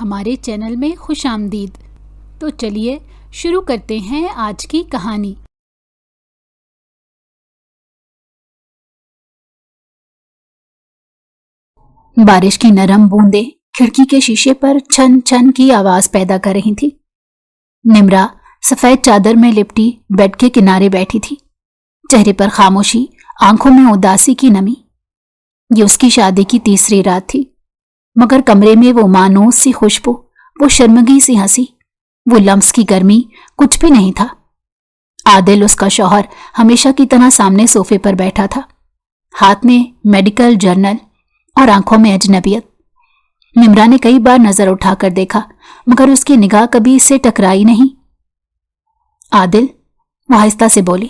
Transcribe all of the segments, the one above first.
ہمارے چینل میں خوش آمدید۔ تو چلیے شروع کرتے ہیں آج کی کہانی۔ بارش کی نرم بوندیں کھڑکی کے شیشے پر چھن چھن کی آواز پیدا کر رہی تھی۔ نمرا سفید چادر میں لپٹی بیڈ کے کنارے بیٹھی تھی، چہرے پر خاموشی، آنکھوں میں اداسی کی نمی۔ یہ اس کی شادی کی تیسری رات تھی، مگر کمرے میں وہ مانوس سی خوشبو، وہ شرمگی سی ہنسی، وہ لمس کی گرمی کچھ بھی نہیں تھا۔ عادل اس کا شوہر ہمیشہ کی طرح سامنے صوفے پر بیٹھا تھا، ہاتھ میں میڈیکل جرنل اور آنکھوں میں اجنبیت۔ نمرا نے کئی بار نظر اٹھا کر دیکھا، مگر اس کی نگاہ کبھی اس سے ٹکرائی نہیں۔ عادل، وہ آہستہ سے بولی،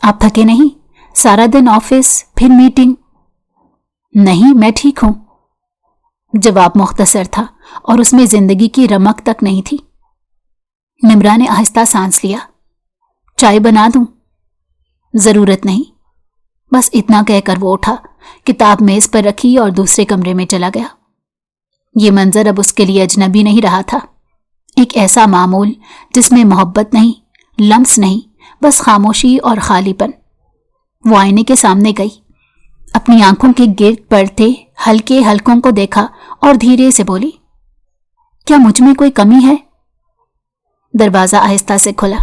آپ تھکے نہیں؟ سارا دن آفس، پھر میٹنگ۔ نہیں، میں ٹھیک ہوں۔ جواب مختصر تھا اور اس میں زندگی کی رمق تک نہیں تھی۔ نمرا نے آہستہ سانس لیا۔ چائے بنا دوں؟ ضرورت نہیں۔ بس اتنا کہہ کر وہ اٹھا، کتاب میز پر رکھی اور دوسرے کمرے میں چلا گیا۔ یہ منظر اب اس کے لیے اجنبی نہیں رہا تھا، ایک ایسا معمول جس میں محبت نہیں، لمس نہیں، بس خاموشی اور خالی پن۔ وہ آئینے کے سامنے گئی، اپنی آنکھوں کے گرد پڑتے ہلکے حلقوں کو دیکھا اور دھیرے سے بولی، کیا مجھ میں کوئی کمی ہے؟ دروازہ آہستہ سے کھلا،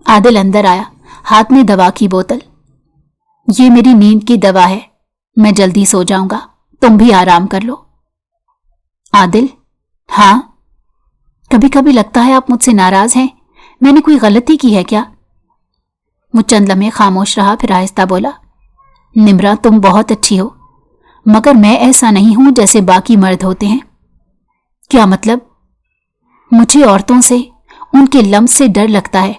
عادل اندر آیا، ہاتھ میں دوا کی بوتل۔ یہ میری نیند کی دوا ہے، میں جلدی سو جاؤں گا، تم بھی آرام کر لو۔ عادل، ہاں؟ کبھی کبھی لگتا ہے آپ مجھ سے ناراض ہیں، میں نے کوئی غلطی کی ہے کیا؟ وہ چند لمحے خاموش رہا، پھر آہستہ بولا، نمرا تم بہت اچھی ہو، مگر میں ایسا نہیں ہوں جیسے باقی مرد ہوتے ہیں۔ کیا مطلب؟ مجھے عورتوں سے، ان کے لمس سے ڈر لگتا ہے۔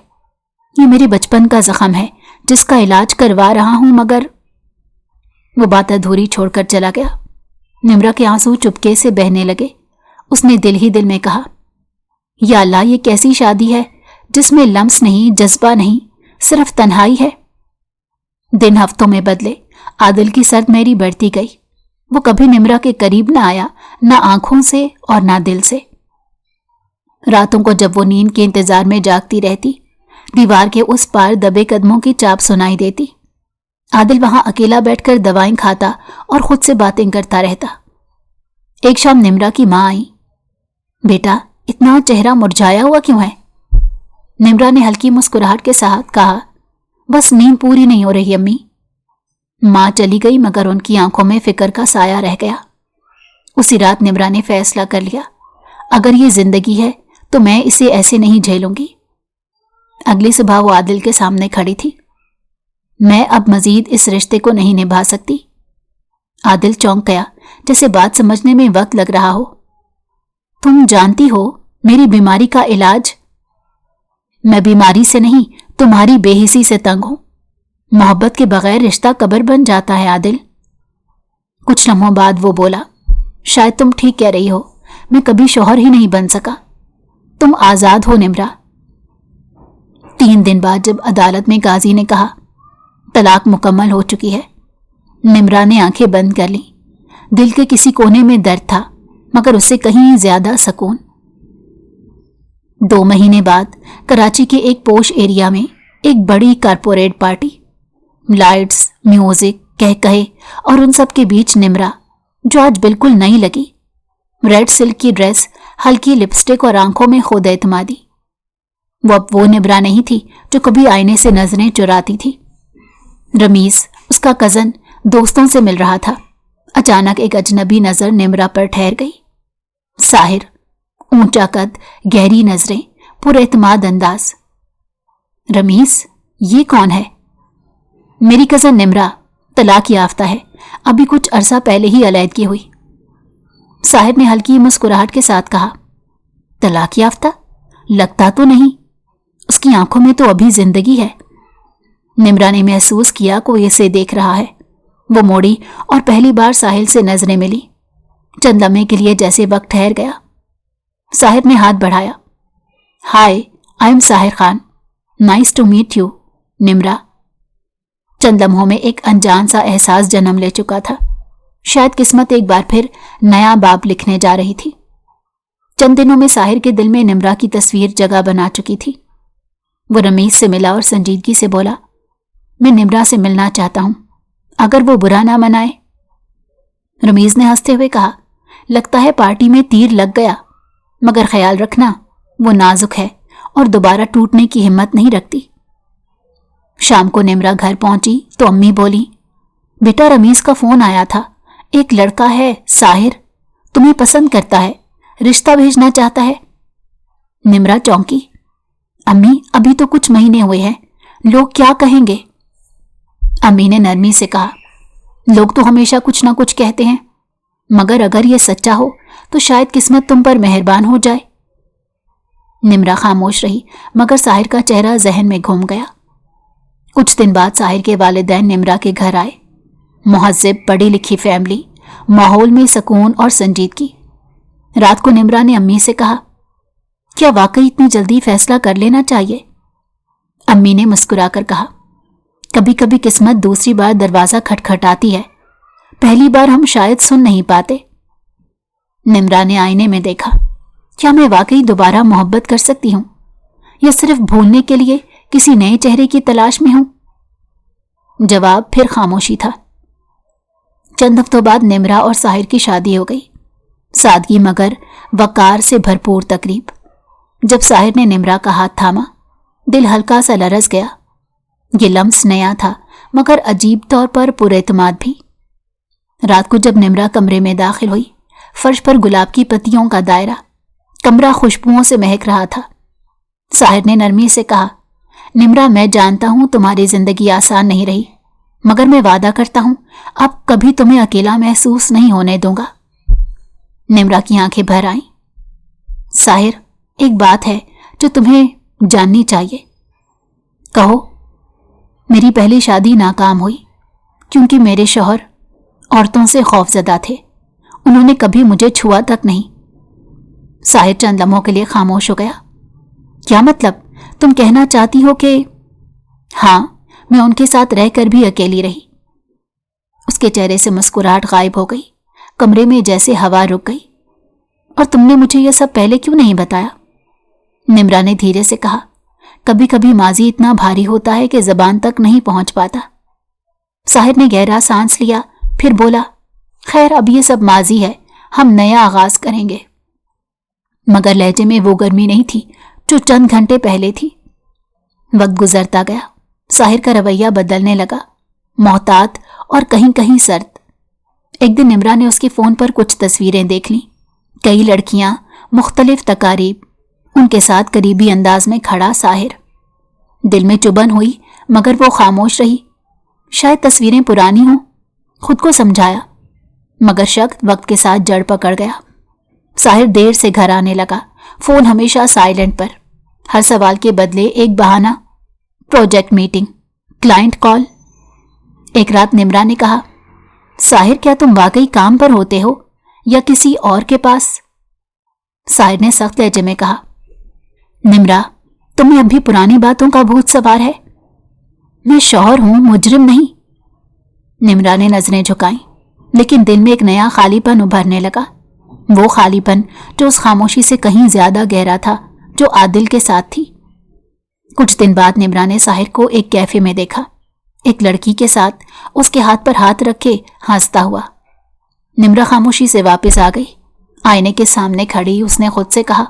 یہ میرے بچپن کا زخم ہے جس کا علاج کروا رہا ہوں، مگر… وہ بات ادھوری چھوڑ کر چلا گیا۔ نمرا کے آنسو چپکے سے بہنے لگے۔ اس نے دل ہی دل میں کہا، یا اللہ، یہ کیسی شادی ہے جس میں لمس نہیں، جذبہ نہیں، صرف تنہائی ہے۔ دن ہفتوں میں بدلے، عادل کی سرد میری بڑھتی گئی۔ وہ کبھی نمرا کے قریب نہ آیا، نہ آنکھوں سے اور نہ دل سے۔ راتوں کو جب وہ نیند کے انتظار میں جاگتی رہتی، دیوار کے اس پار دبے قدموں کی چاپ سنائی دیتی۔ عادل وہاں اکیلا بیٹھ کر دوائیں کھاتا اور خود سے باتیں کرتا رہتا۔ ایک شام نمرا کی ماں آئی۔ بیٹا، اتنا چہرہ مرجھایا ہوا کیوں ہے؟ نمرا نے ہلکی مسکراہٹ کے ساتھ کہا، بس نیند پوری نہیں ہو رہی امی۔ ماں چلی گئی، مگر ان کی آنکھوں میں فکر کا سایہ رہ گیا۔ اسی رات نمرا نے فیصلہ کر لیا، اگر یہ زندگی ہے تو میں اسے ایسے نہیں جھیلوں گی۔ اگلی صبح وہ عادل کے سامنے کھڑی تھی۔ میں اب مزید اس رشتے کو نہیں نبھا سکتی۔ عادل چونک گیا، جیسے بات سمجھنے میں وقت لگ رہا ہو۔ تم جانتی ہو میری بیماری کا علاج؟ میں بیماری سے نہیں، تمہاری بے حسی سے تنگ ہوں۔ محبت کے بغیر رشتہ قبر بن جاتا ہے عادل۔ کچھ لمحوں بعد وہ بولا، شاید تم ٹھیک کہہ رہی ہو، میں کبھی شوہر ہی نہیں بن سکا۔ تم آزاد ہو نمرا۔ 3 دن بعد جب عدالت میں قاضی نے کہا طلاق مکمل ہو چکی ہے، نمرا نے آنکھیں بند کر لیں۔ دل کے کسی کونے میں درد تھا، مگر اس سے کہیں زیادہ سکون۔ 2 مہینے بعد کراچی کے ایک پوش ایریا میں ایک بڑی کارپوریٹ پارٹی، لائٹس، میوزک، کہے اور ان سب کے بیچ نمرا، جو آج بالکل نئی لگی، ریڈ سلک کی ڈریس، ہلکی لپسٹک اور آنکھوں میں خود اعتمادی۔ وہ اب وہ نمرا نہیں تھی جو کبھی آئینے سے نظریں چراتی تھی۔ رمیز، اس کا کزن، دوستوں سے مل رہا تھا۔ اچانک ایک اجنبی نظر نمرا پر ٹھہر گئی۔ ساحر، اونچا قد، گہری نظریں، پر اعتماد انداز۔ رمیز، یہ کون ہے؟ میری کزن نمرا، طلاق یافتہ ہے، ابھی کچھ عرصہ پہلے ہی علیحدگی ہوئی۔ ساحر نے ہلکی مسکراہٹ کے ساتھ کہا، طلاق یافتہ؟ لگتا تو نہیں، اس کی آنکھوں میں تو ابھی زندگی ہے۔ نمرا نے محسوس کیا کوئی اسے دیکھ رہا ہے۔ وہ موڑی اور پہلی بار ساحل سے نظریں ملی۔ چند لمحے کے لیے جیسے وقت ٹھہر گیا۔ ساحر نے ہاتھ بڑھایا۔ Hi, I am Sahir Khan, nice to meet you Nimra. چند لمحوں میں ایک انجان سا احساس جنم لے چکا تھا، شاید قسمت ایک بار پھر نیا باب لکھنے جا رہی تھی۔ चंद दिनों में साहिर के दिल में निम्रा की तस्वीर जगह बना चुकी थी। वो रमीज से मिला और संजीदगी से बोला, मैं निम्रा से मिलना चाहता हूं, अगर वो बुरा ना मनाए। रमीज ने हंसते हुए कहा, लगता है पार्टी में तीर लग गया, मगर ख्याल रखना वो नाजुक है और दोबारा टूटने की हिम्मत नहीं रखती। शाम को निम्रा घर पहुंची तो अम्मी बोली, बेटा रमीज का फोन आया था, एक लड़का है साहिर, तुम्हें पसंद करता है, रिश्ता भेजना चाहता है। निम्रा चौंकी, अम्मी अभी तो कुछ महीने हुए हैं, लोग क्या कहेंगे। अम्मी ने नरमी से कहा, लोग तो हमेशा कुछ ना कुछ कहते हैं, मगर अगर ये सच्चा हो तो शायद किस्मत तुम पर मेहरबान हो जाए। निम्रा खामोश रही, मगर साहिर का चेहरा जहन में घूम गया। कुछ दिन बाद साहिर के वालिदैन निम्रा के घर आए। मुहज्जिब, पढ़ी लिखी फैमिली, माहौल में सुकून और संजीदगी। रात को निम्रा ने अम्मी से कहा, क्या वाकई इतनी जल्दी फैसला कर लेना चाहिए? अम्मी ने मुस्कुराकर कहा, कभी कभी किस्मत दूसरी बार दरवाजा खटखटाती है, पहली बार हम शायद सुन नहीं पाते। निम्रा ने आईने में देखा, क्या मैं वाकई दोबारा मोहब्बत कर सकती हूं, या सिर्फ भूलने के लिए किसी नए चेहरे की तलाश में हूं? जवाब फिर खामोशी था। चंद हफ्तों बाद निम्रा और साहिर की शादी हो गई। सादगी मगर वकार से भरपूर तकरीब। जब साहिर ने निम्रा का हाथ थामा, दिल हल्का सा लरस गया। ये लम्स नया था, मगर अजीब तौर पर पुरएतमाद भी। रात को जब निम्रा कमरे में दाखिल हुई, फर्श पर गुलाब की पत्तियों का दायरा, कमरा खुशबुओं से महक रहा था। साहिर ने नरमी से कहा, निम्रा मैं जानता हूं तुम्हारी जिंदगी आसान नहीं रही, मगर मैं वादा करता हूं अब कभी तुम्हें अकेला महसूस नहीं होने दूंगा। निम्रा की आंखें भर आईं। साहिर, एक बात है जो तुम्हें जाननी चाहिए। कहो। मेरी पहली शादी नाकाम हुई क्योंकि मेरे शौहर औरतों से खौफजदा थे, उन्होंने कभी मुझे छुआ तक नहीं। साहिर चंद लम्हों के लिए खामोश हो गया। क्या मतलब? तुम कहना चाहती हो कि? हाँ, मैं उनके साथ रहकर भी अकेली रही। उसके चेहरे से मुस्कुराहट गायब हो गई, कमरे में जैसे हवा रुक गई। और तुमने मुझे यह सब पहले क्यों नहीं बताया? निम्रा ने धीरे से कहा, कभी कभी माजी इतना भारी होता है कि जबान तक नहीं पहुंच पाता। साहिर ने गहरा सांस लिया, फिर बोला, खैर अब ये सब माजी है, हम नया आगाज करेंगे। मगर लहजे में वो गर्मी नहीं थी जो चंद घंटे पहले थी। वक्त गुजरता गया, साहिर का रवैया बदलने लगा, मोहतात और कहीं कहीं सर्द। एक दिन निम्रा ने उसके फोन पर कुछ तस्वीरें देख लीं, कई लड़कियां, मुख्तलिफ तकारीब, उनके साथ करीबी अंदाज में खड़ा साहिर। दिल में चुभन हुई, मगर वो खामोश रही। शायद तस्वीरें पुरानी हों, खुद को समझाया, मगर शक वक्त के साथ जड़ पकड़ गया। साहिर देर से घर आने लगा, फोन हमेशा साइलेंट पर, हर सवाल के बदले एक बहाना, प्रोजेक्ट मीटिंग, क्लाइंट कॉल। एक रात निम्रा ने कहा, साहिर क्या तुम वाकई काम पर होते हो या किसी और के पास? साहिर ने सख्त लहजे में कहा, निम्रा तुम्हें अभी पुरानी बातों का भूत सवार है, मैं शौहर हूं, मुजरिम नहीं। निम्रा ने नजरें झुकाईं, लेकिन दिल में एक नया खालीपन उभरने लगा, वो खालीपन जो उस खामोशी से कहीं ज्यादा गहरा था जो आदिल के साथ थी। कुछ दिन बाद निम्रा ने साहिर को एक कैफे में देखा, एक लड़की के साथ, उसके हाथ पर हाथ रखे हंसता हुआ। निम्रा खामोशी से वापस आ गई। आईने के सामने खड़ी उसने खुद से कहा,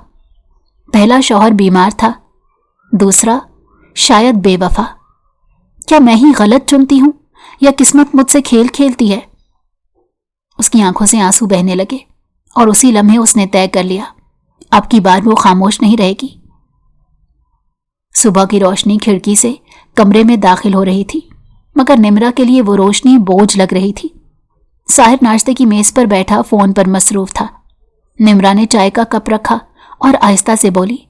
पहला शौहर बीमार था, दूसरा शायद बेवफा। क्या मैं ही गलत चुनती हूं या किस्मत मुझसे खेल खेलती है? उसकी आंखों से आंसू बहने लगे और उसी लम्हे उसने तय कर लिया, अब की बार वो खामोश नहीं रहेगी। सुबह की रोशनी खिड़की से कमरे में दाखिल हो रही थी, मगर निम्रा के लिए वो रोशनी बोझ लग रही थी। साहिर नाश्ते की मेज पर बैठा फोन पर मसरूफ था। निम्रा ने चाय का कप रखा और आहिस्ता से बोली,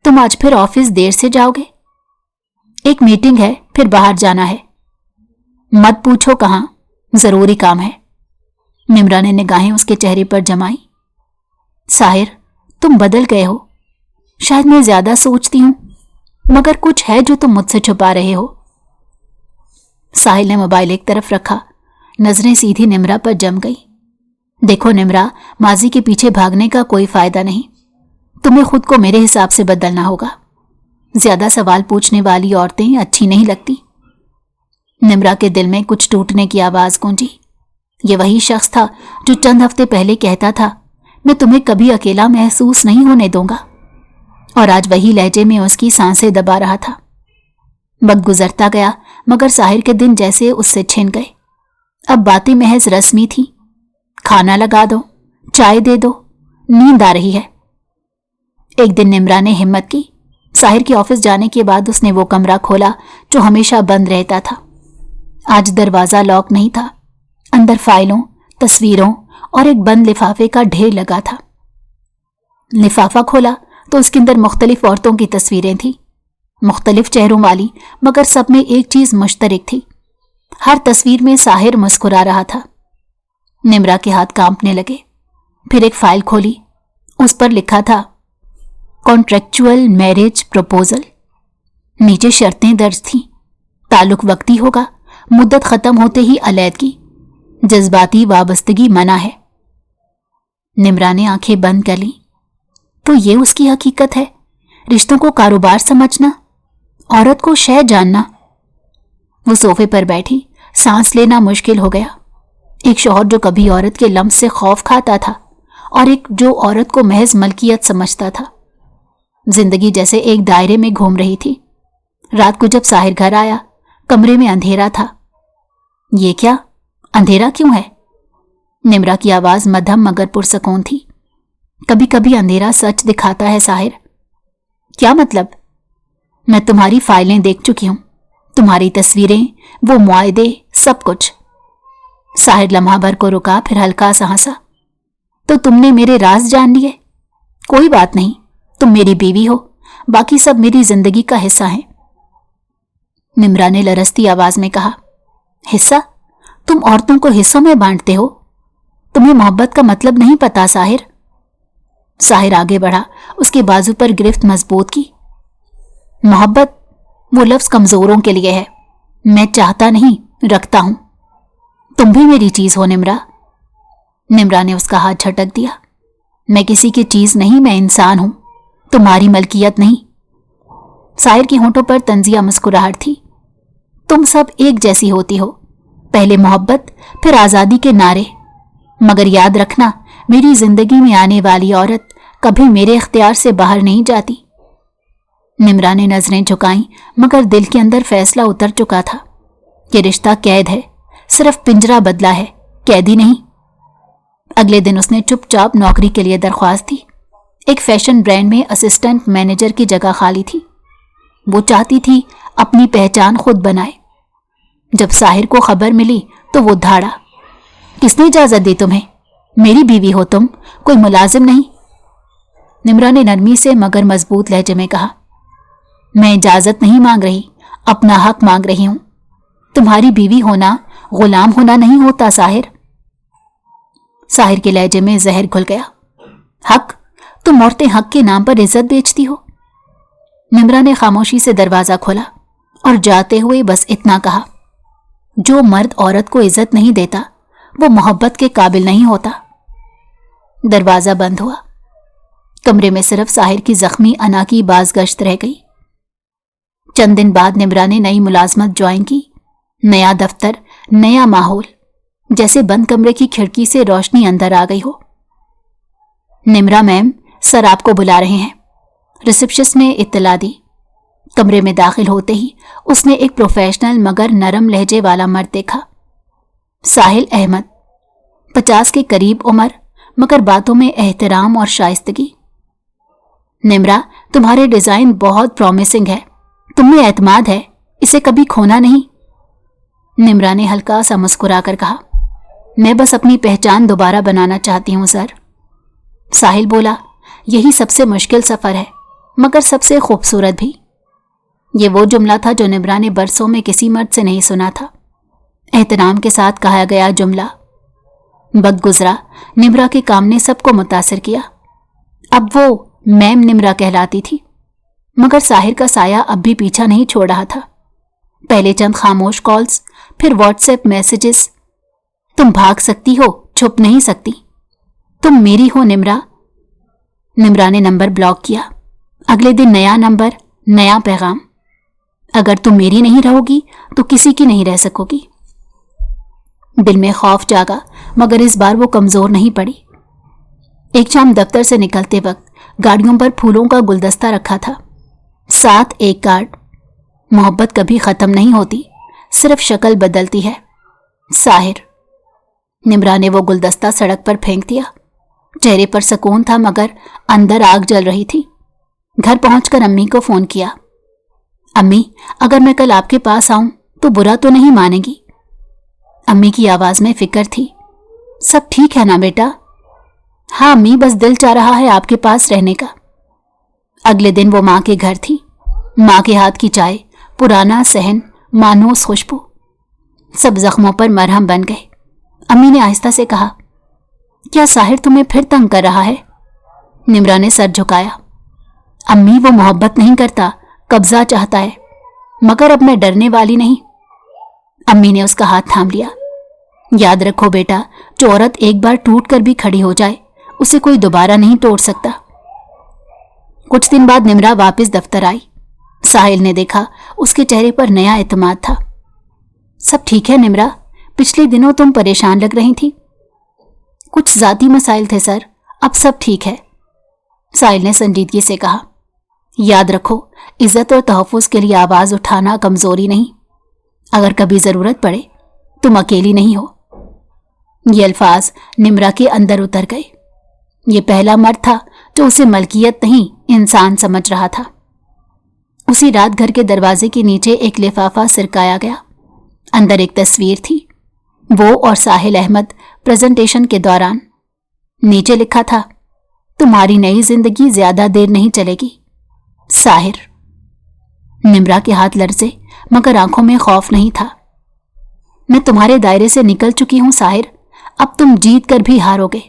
तुम आज फिर ऑफिस देर से जाओगे? एक मीटिंग है, फिर बाहर जाना है। मत पूछो कहां, जरूरी काम है। निम्रा ने निगाहें उसके चेहरे पर जमाई। साहिर, तुम बदल गए हो, शायद मैं ज्यादा सोचती हूं, मगर कुछ है जो तुम मुझसे छुपा रहे हो। साहिल ने मोबाइल एक तरफ रखा, नजरें सीधी निम्रा पर जम गई। देखो निम्रा, माजी के पीछे भागने का कोई फायदा नहीं। तुम्हें खुद को मेरे हिसाब से बदलना होगा। ज्यादा सवाल पूछने वाली औरतें अच्छी नहीं लगती। निम्रा के दिल में कुछ टूटने की आवाज गूंजी। ये वही शख्स था जो चंद हफ्ते पहले कहता था, मैं तुम्हें कभी अकेला महसूस नहीं होने दूंगा, और आज वही लहजे में उसकी सांसें दबा रहा था। वक्त गुजरता गया, मगर साहिर के दिन जैसे उससे छिन गए। अब बातें महज रस्मी थी। खाना लगा दो, चाय दे दो, नींद आ रही है। एक दिन निम्रा ने हिम्मत की। साहिर के ऑफिस जाने के बाद उसने वो कमरा खोला जो हमेशा बंद रहता था। आज दरवाजा लॉक नहीं था। अंदर फाइलों, तस्वीरों और एक बंद लिफाफे का ढेर लगा था। लिफाफा खोला तो उसके अंदर मुख्तलिफ औरतों की तस्वीरें थी, मुख्तलिफ चेहरों वाली, मगर सब में एक चीज मुश्तरक थी। हर तस्वीर में साहिर मुस्कुरा रहा था। निम्रा के हाथ कांपने लगे। फिर एक फाइल खोली। उस पर लिखा था, कॉन्ट्रेक्चुअल मैरिज प्रपोजल। नीचे शर्तें दर्ज थीं। ताल्लुक वक्ती होगा, मुद्दत खत्म होते ही अलैदगी, जज्बाती वाबस्तगी मना है। निम्रा ने आंखें बंद कर ली। तो ये उसकी हकीकत है, रिश्तों को कारोबार समझना, औरत को शय जानना। वो सोफे पर बैठी, सांस लेना मुश्किल हो गया। एक शौहर जो कभी औरत के लम्स से खौफ खाता था, और एक जो औरत को महज मलकियत समझता था। जिंदगी जैसे एक दायरे में घूम रही थी। रात को जब साहिर घर आया, कमरे में अंधेरा था। ये क्या, अंधेरा क्यों है? निम्रा की आवाज मध्यम मगर पुरसकून थी। कभी कभी अंधेरा सच दिखाता है साहिर। क्या मतलब? मैं तुम्हारी फाइलें देख चुकी हूं, तुम्हारी तस्वीरें, वो मुआयदे, सब कुछ। साहिर लम्हा भर को रुका, फिर हल्का सा हंसा। तो तुमने मेरे राज जान लिए? कोई बात नहीं, तुम मेरी बीवी हो, बाकी सब मेरी जिंदगी का हिस्सा है। निम्रा ने लरसती आवाज में कहा, हिस्सा? तुम औरतों को हिस्सों में बांटते हो? तुम्हें मोहब्बत का मतलब नहीं पता साहिर। साहिर आगे बढ़ा, उसके बाजू पर गिरफ्त मजबूत की। मोहब्बत वो लफ्ज कमजोरों के लिए है। मैं चाहता नहीं, रखता हूं। तुम भी मेरी चीज हो निम्रा। निम्रा ने उसका हाथ झटक दिया। मैं किसी की चीज नहीं, मैं इंसान हूं, तुम्हारी मलकियत नहीं। साहिर की होंठों पर तंजिया मुस्कुराहट थी। तुम सब एक जैसी होती हो, पहले मोहब्बत, फिर आजादी के नारे। मगर याद रखना, मेरी जिंदगी में आने वाली औरत कभी मेरे इख्तियार से बाहर नहीं जाती। निम्रा ने नजरें झुकाईं, मगर दिल के अंदर फैसला उतर चुका था कि रिश्ता कैद है, सिर्फ पिंजरा बदला है, कैदी नहीं। अगले दिन उसने चुपचाप नौकरी के लिए दरख्वास्त दी। एक फैशन ब्रांड में असिस्टेंट मैनेजर की जगह खाली थी। वो चाहती थी अपनी पहचान खुद बनाए। जब साहिर को खबर मिली तो वो धाड़ा, किसने इजाजत दी तुम्हें? मेरी बीवी हो तुम, कोई मुलाजिम नहीं। निम्रा ने नरमी से मगर मजबूत लहजे में कहा, मैं इजाजत नहीं मांग रही, अपना हक मांग रही हूं। तुम्हारी बीवी होना गुलाम होना नहीं होता साहिर। साहिर के लहजे में जहर घुल गया। हक? तुम औरतें हक के नाम पर इज्जत बेचती हो? निम्रा ने खामोशी से दरवाजा खोला और जाते हुए बस इतना कहा, जो मर्द औरत को इज्जत नहीं देता वो मोहब्बत के काबिल नहीं होता। दरवाजा बंद हुआ। कमरे में सिर्फ साहिर की जख्मी अना की बाजगश्त रह गई। चंद दिन बाद निम्रा ने नई मुलाजमत ज्वाइन की। नया दफ्तर, नया माहौल, जैसे बंद कमरे की खिड़की से रोशनी अंदर आ गई हो। निम्रा मैम, सर आपको बुला रहे हैं, रिसेप्शनिस्ट ने इत्तला दी। कमरे में दाखिल होते ही उसने एक प्रोफेशनल मगर नरम लहजे वाला मर्द देखा। साहिल अहमद, 50 के करीब उम्र, मगर बातों में एहतराम और शाइस्तगी। निम्रा, तुम्हारे डिजाइन बहुत प्रॉमिसिंग है, तुम में एतमाद है, इसे कभी खोना नहीं। निम्रा ने हल्का सा मुस्कुरा कर कहा, मैं बस अपनी पहचान दोबारा बनाना चाहती हूं सर। साहिल बोला, यही सबसे मुश्किल सफर है, मगर सबसे खूबसूरत भी। ये वो जुमला था जो निम्रा ने बरसों में किसी मर्द से नहीं सुना था। एहतराम के साथ कहा गया जुमला। वक्त गुजरा, निम्रा के काम ने सबको मुतासिर किया। अब वो मैम निम्रा कहलाती थी, मगर साहिर का साया अब भी पीछा नहीं छोड़ रहा था। पहले चंद खामोश कॉल्स, फिर व्हाट्सएप मैसेजेस। तुम भाग सकती हो, छुप नहीं सकती। तुम मेरी हो निम्रा। निम्रा ने नंबर ब्लॉक किया। अगले दिन नया नंबर, नया पैगाम। अगर तुम मेरी नहीं रहोगी तो किसी की नहीं रह सकोगी। दिल में खौफ जागा, मगर इस बार वो कमजोर नहीं पड़ी। एक शाम दफ्तर से निकलते वक्त गाड़ियों पर फूलों का गुलदस्ता रखा था, साथ एक कार्ड। मोहब्बत कभी खत्म नहीं होती, सिर्फ शक्ल बदलती है। साहिर। निम्रा ने वो गुलदस्ता सड़क पर फेंक दिया। चेहरे पर सुकून था, मगर अंदर आग जल रही थी। घर पहुंचकर अम्मी को फोन किया। अम्मी, अगर मैं कल आपके पास आऊं तो बुरा तो नहीं मानेगी? अम्मी की आवाज में फिक्र थी। सब ठीक है ना बेटा? हाँ अम्मी, बस दिल चाह रहा है आपके पास रहने का। अगले दिन वो माँ के घर थी। माँ के हाथ की चाय, पुराना सहन, मानूस खुशबू, सब जख्मों पर मरहम बन गए। अम्मी ने आहिस्ता से कहा, क्या साहिर तुम्हें फिर तंग कर रहा है? निम्रा ने सर झुकाया। अम्मी, वो मोहब्बत नहीं करता, कब्जा चाहता है, मगर अब मैं डरने वाली नहीं। अम्मी ने उसका हाथ थाम लिया। याद रखो बेटा, जो औरत एक बार टूट कर भी खड़ी हो जाए उसे कोई दोबारा नहीं तोड़ सकता। कुछ दिन बाद निम्रा वापस दफ्तर आई। साहिल ने देखा, उसके चेहरे पर नया एतमाद था। सब ठीक है निम्रा? पिछले दिनों तुम परेशान लग रही थी। कुछ जाती मसाइल थे सर, अब सब ठीक है, साहिल ने संजीदगी से कहा। याद रखो, इज्जत और तहफ़्फ़ुज़ के लिए आवाज उठाना कमजोरी नहीं। अगर कभी जरूरत पड़े तुम अकेली नहीं हो। ये अल्फाज निम्रा के अंदर उतर गए। ये पहला मर्द था जो उसे मलकियत नहीं, इंसान समझ रहा था। उसी रात घर के दरवाजे के नीचे एक लिफाफा सिरकाया गया। अंदर एक तस्वीर थी, वो और साहिल अहमद प्रेजेंटेशन के दौरान। नीचे लिखा था, तुम्हारी नई जिंदगी ज्यादा देर नहीं चलेगी, साहिर। निम्रा के हाथ लरजे, मगर आंखों में खौफ नहीं था। मैं तुम्हारे दायरे से निकल चुकी हूं साहिर, अब तुम जीत कर भी हारोगे।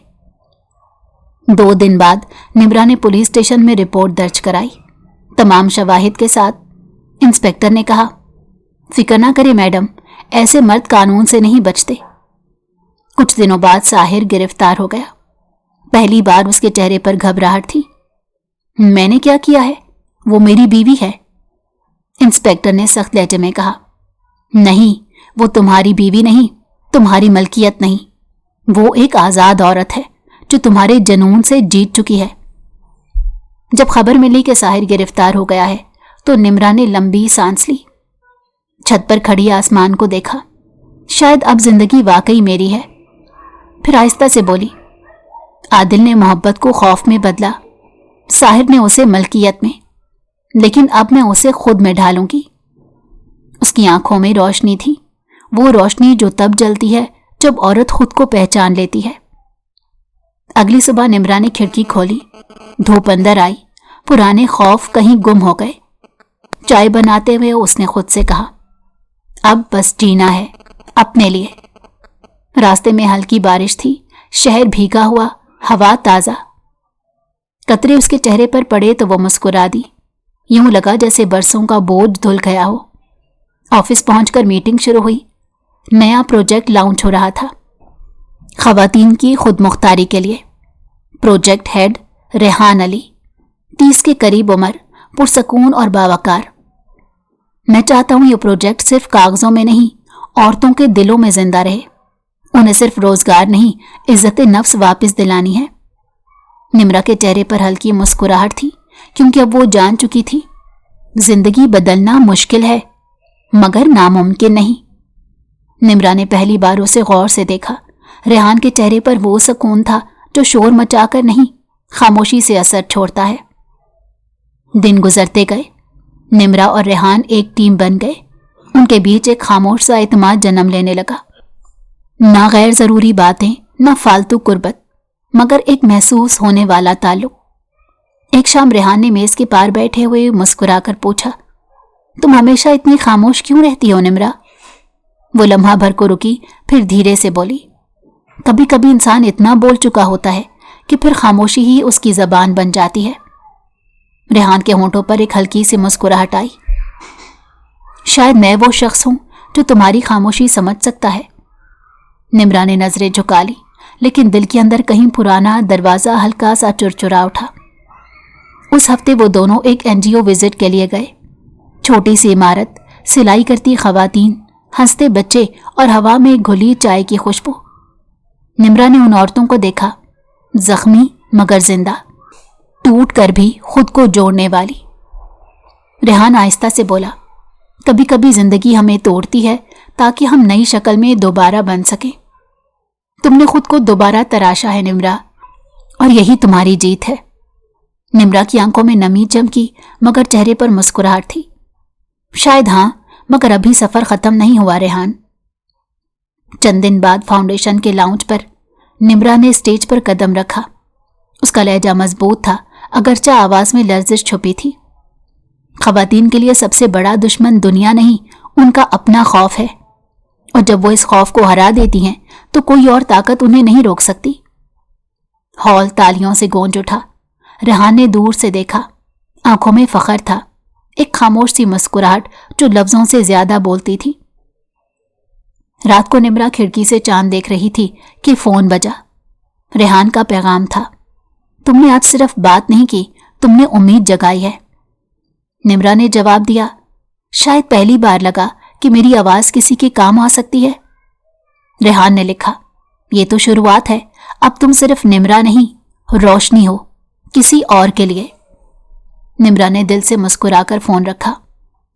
2 दिन बाद निम्रा ने पुलिस स्टेशन में रिपोर्ट दर्ज कराई, तमाम शवाहिद के साथ। इंस्पेक्टर ने कहा, फिक्र ना करें मैडम, ऐसे मर्द कानून से नहीं बचते। कुछ दिनों बाद साहिर गिरफ्तार हो गया। पहली बार उसके चेहरे पर घबराहट थी। मैंने क्या किया है? वो मेरी बीवी है, इंस्पेक्टर ने सख्त लहजे में कहा। नहीं, वो तुम्हारी बीवी नहीं, तुम्हारी मलकियत नहीं। वो एक आजाद औरत है जो तुम्हारे जुनून से जीत चुकी है। जब खबर मिली कि साहिर गिरफ्तार हो गया है तो निम्रा ने लंबी सांस ली। छत पर खड़ी आसमान को देखा। शायद अब जिंदगी वाकई मेरी है। फिर आहिस्ता से बोली, आदिल ने मोहब्बत को खौफ में बदला, साहिर ने उसे मलकियत में, लेकिन अब मैं उसे खुद में ढालूंगी। उसकी आंखों में रोशनी थी, वो रोशनी जो तब जलती है जब औरत खुद को पहचान लेती है। अगली सुबह निम्रा ने खिड़की खोली, धूप अंदर आई, पुराने खौफ कहीं गुम हो गए। चाय बनाते हुए उसने खुद से कहा, अब बस जीना है अपने लिए। रास्ते में हल्की बारिश थी, शहर भीगा हुआ, हवा ताजा। कतरे उसके चेहरे पर पड़े तो वो मुस्कुरा दी। यूं लगा जैसे बरसों का बोझ धुल गया हो। ऑफिस पहुंचकर मीटिंग शुरू हुई। नया प्रोजेक्ट लॉन्च हो रहा था, खवातीन की खुद मुख्तारी के लिए। प्रोजेक्ट हेड रेहान अली, 30 के करीब उम्र, पुरसकून और बावकार। मैं चाहता हूं ये प्रोजेक्ट सिर्फ कागजों में नहीं, औरतों के दिलों में जिंदा रहे। उन्हें सिर्फ रोजगार नहीं, इज्जत नफ्स वापस दिलानी है। निम्रा के चेहरे पर हल्की मुस्कुराहट थी, क्योंकि अब वो जान चुकी थी, जिंदगी बदलना मुश्किल है मगर नामुमकिन नहीं। निम्रा ने पहली बार उसे गौर से देखा। रेहान के चेहरे पर वो सुकून था जो शोर मचाकर नहीं, खामोशी से असर छोड़ता है। दिन गुजरते गए। निम्रा और रेहान एक टीम बन गए। उनके बीच एक खामोश सा एतमाद जन्म लेने लगा। ना गैर जरूरी बातें, ना फालतू कुर्बत, मगर एक महसूस होने वाला ताल्लुक। एक शाम रेहान ने मेज के पार बैठे हुए मुस्कुराकर पूछा, तुम हमेशा इतनी खामोश क्यों रहती हो निम्रा? वो लम्हा भर को रुकी, फिर धीरे से बोली, कभी कभी इंसान इतना बोल चुका होता है कि फिर खामोशी ही उसकी जबान बन जाती है। रेहान के होंठों पर एक हल्की सी मुस्कुराहट आई। शायद मैं वो शख्स हूं जो तुम्हारी खामोशी समझ सकता है। निम्रा ने नजरें झुका ली, لیکن دل کے اندر کہیں پرانا دروازہ ہلکا سا چرچرا اٹھا۔ اس ہفتے وہ دونوں ایک NGO وزٹ کے لیے گئے۔ چھوٹی سی عمارت، سلائی کرتی خواتین، ہنستے بچے اور ہوا میں گھلی چائے کی خوشبو۔ نمرا نے ان عورتوں کو دیکھا، زخمی مگر زندہ، ٹوٹ کر بھی خود کو جوڑنے والی۔ ریحان آہستہ سے بولا، کبھی کبھی زندگی ہمیں توڑتی ہے تاکہ ہم نئی شکل میں دوبارہ بن سکیں۔ تم نے خود کو دوبارہ تراشا ہے نمرا، اور یہی تمہاری جیت ہے۔ نمرا کی آنکھوں میں نمی چمکی مگر چہرے پر مسکراہٹ تھی۔ شاید ہاں، مگر ابھی سفر ختم نہیں ہوا ریحان۔ چند دن بعد فاؤنڈیشن کے لاؤنج پر نمرا نے اسٹیج پر قدم رکھا۔ اس کا لہجہ مضبوط تھا، اگرچہ آواز میں لرزش چھپی تھی۔ خواتین کے لیے سب سے بڑا دشمن دنیا نہیں، ان کا اپنا خوف ہے، اور جب وہ اس خوف کو ہرا دیتی ہیں تو کوئی اور طاقت انہیں نہیں روک سکتی۔ ہال تالیوں سے گونج اٹھا۔ ریحان نے دور سے دیکھا، آنکھوں میں فخر تھا، ایک خاموش سی مسکراہٹ جو لفظوں سے زیادہ بولتی تھی۔ رات کو نمرا کھڑکی سے چاند دیکھ رہی تھی کہ فون بجا۔ ریحان کا پیغام تھا، تم نے آج صرف بات نہیں کی، تم نے امید جگائی ہے۔ نمرا نے جواب دیا، شاید پہلی بار لگا کہ میری آواز کسی کے کام آ سکتی ہے۔ ریحان نے لکھا، یہ تو شروعات ہے، اب تم صرف نمرا نہیں، روشنی ہو کسی اور کے لیے۔ نمرا نے دل سے مسکرا کر فون رکھا۔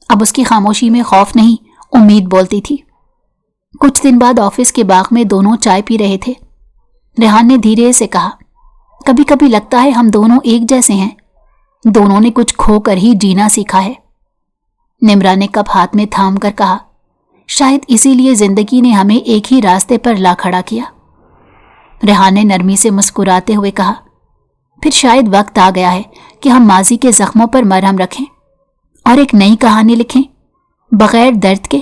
اب اس کی خاموشی میں خوف نہیں، امید بولتی تھی۔ کچھ دن بعد آفس کے باغ میں دونوں چائے پی رہے تھے۔ ریحان نے دھیرے سے کہا، کبھی کبھی لگتا ہے ہم دونوں ایک جیسے ہیں، دونوں نے کچھ کھو کر ہی جینا سیکھا ہے۔ نمرا نے کپ ہاتھ میں تھام کر کہا، شاید اسی لیے زندگی نے ہمیں ایک ہی راستے پر لا کھڑا کیا۔ ریحان نے نرمی سے مسکراتے ہوئے کہا، پھر شاید وقت آ گیا ہے کہ ہم ماضی کے زخموں پر مرہم رکھیں اور ایک نئی کہانی لکھیں، بغیر درد کے۔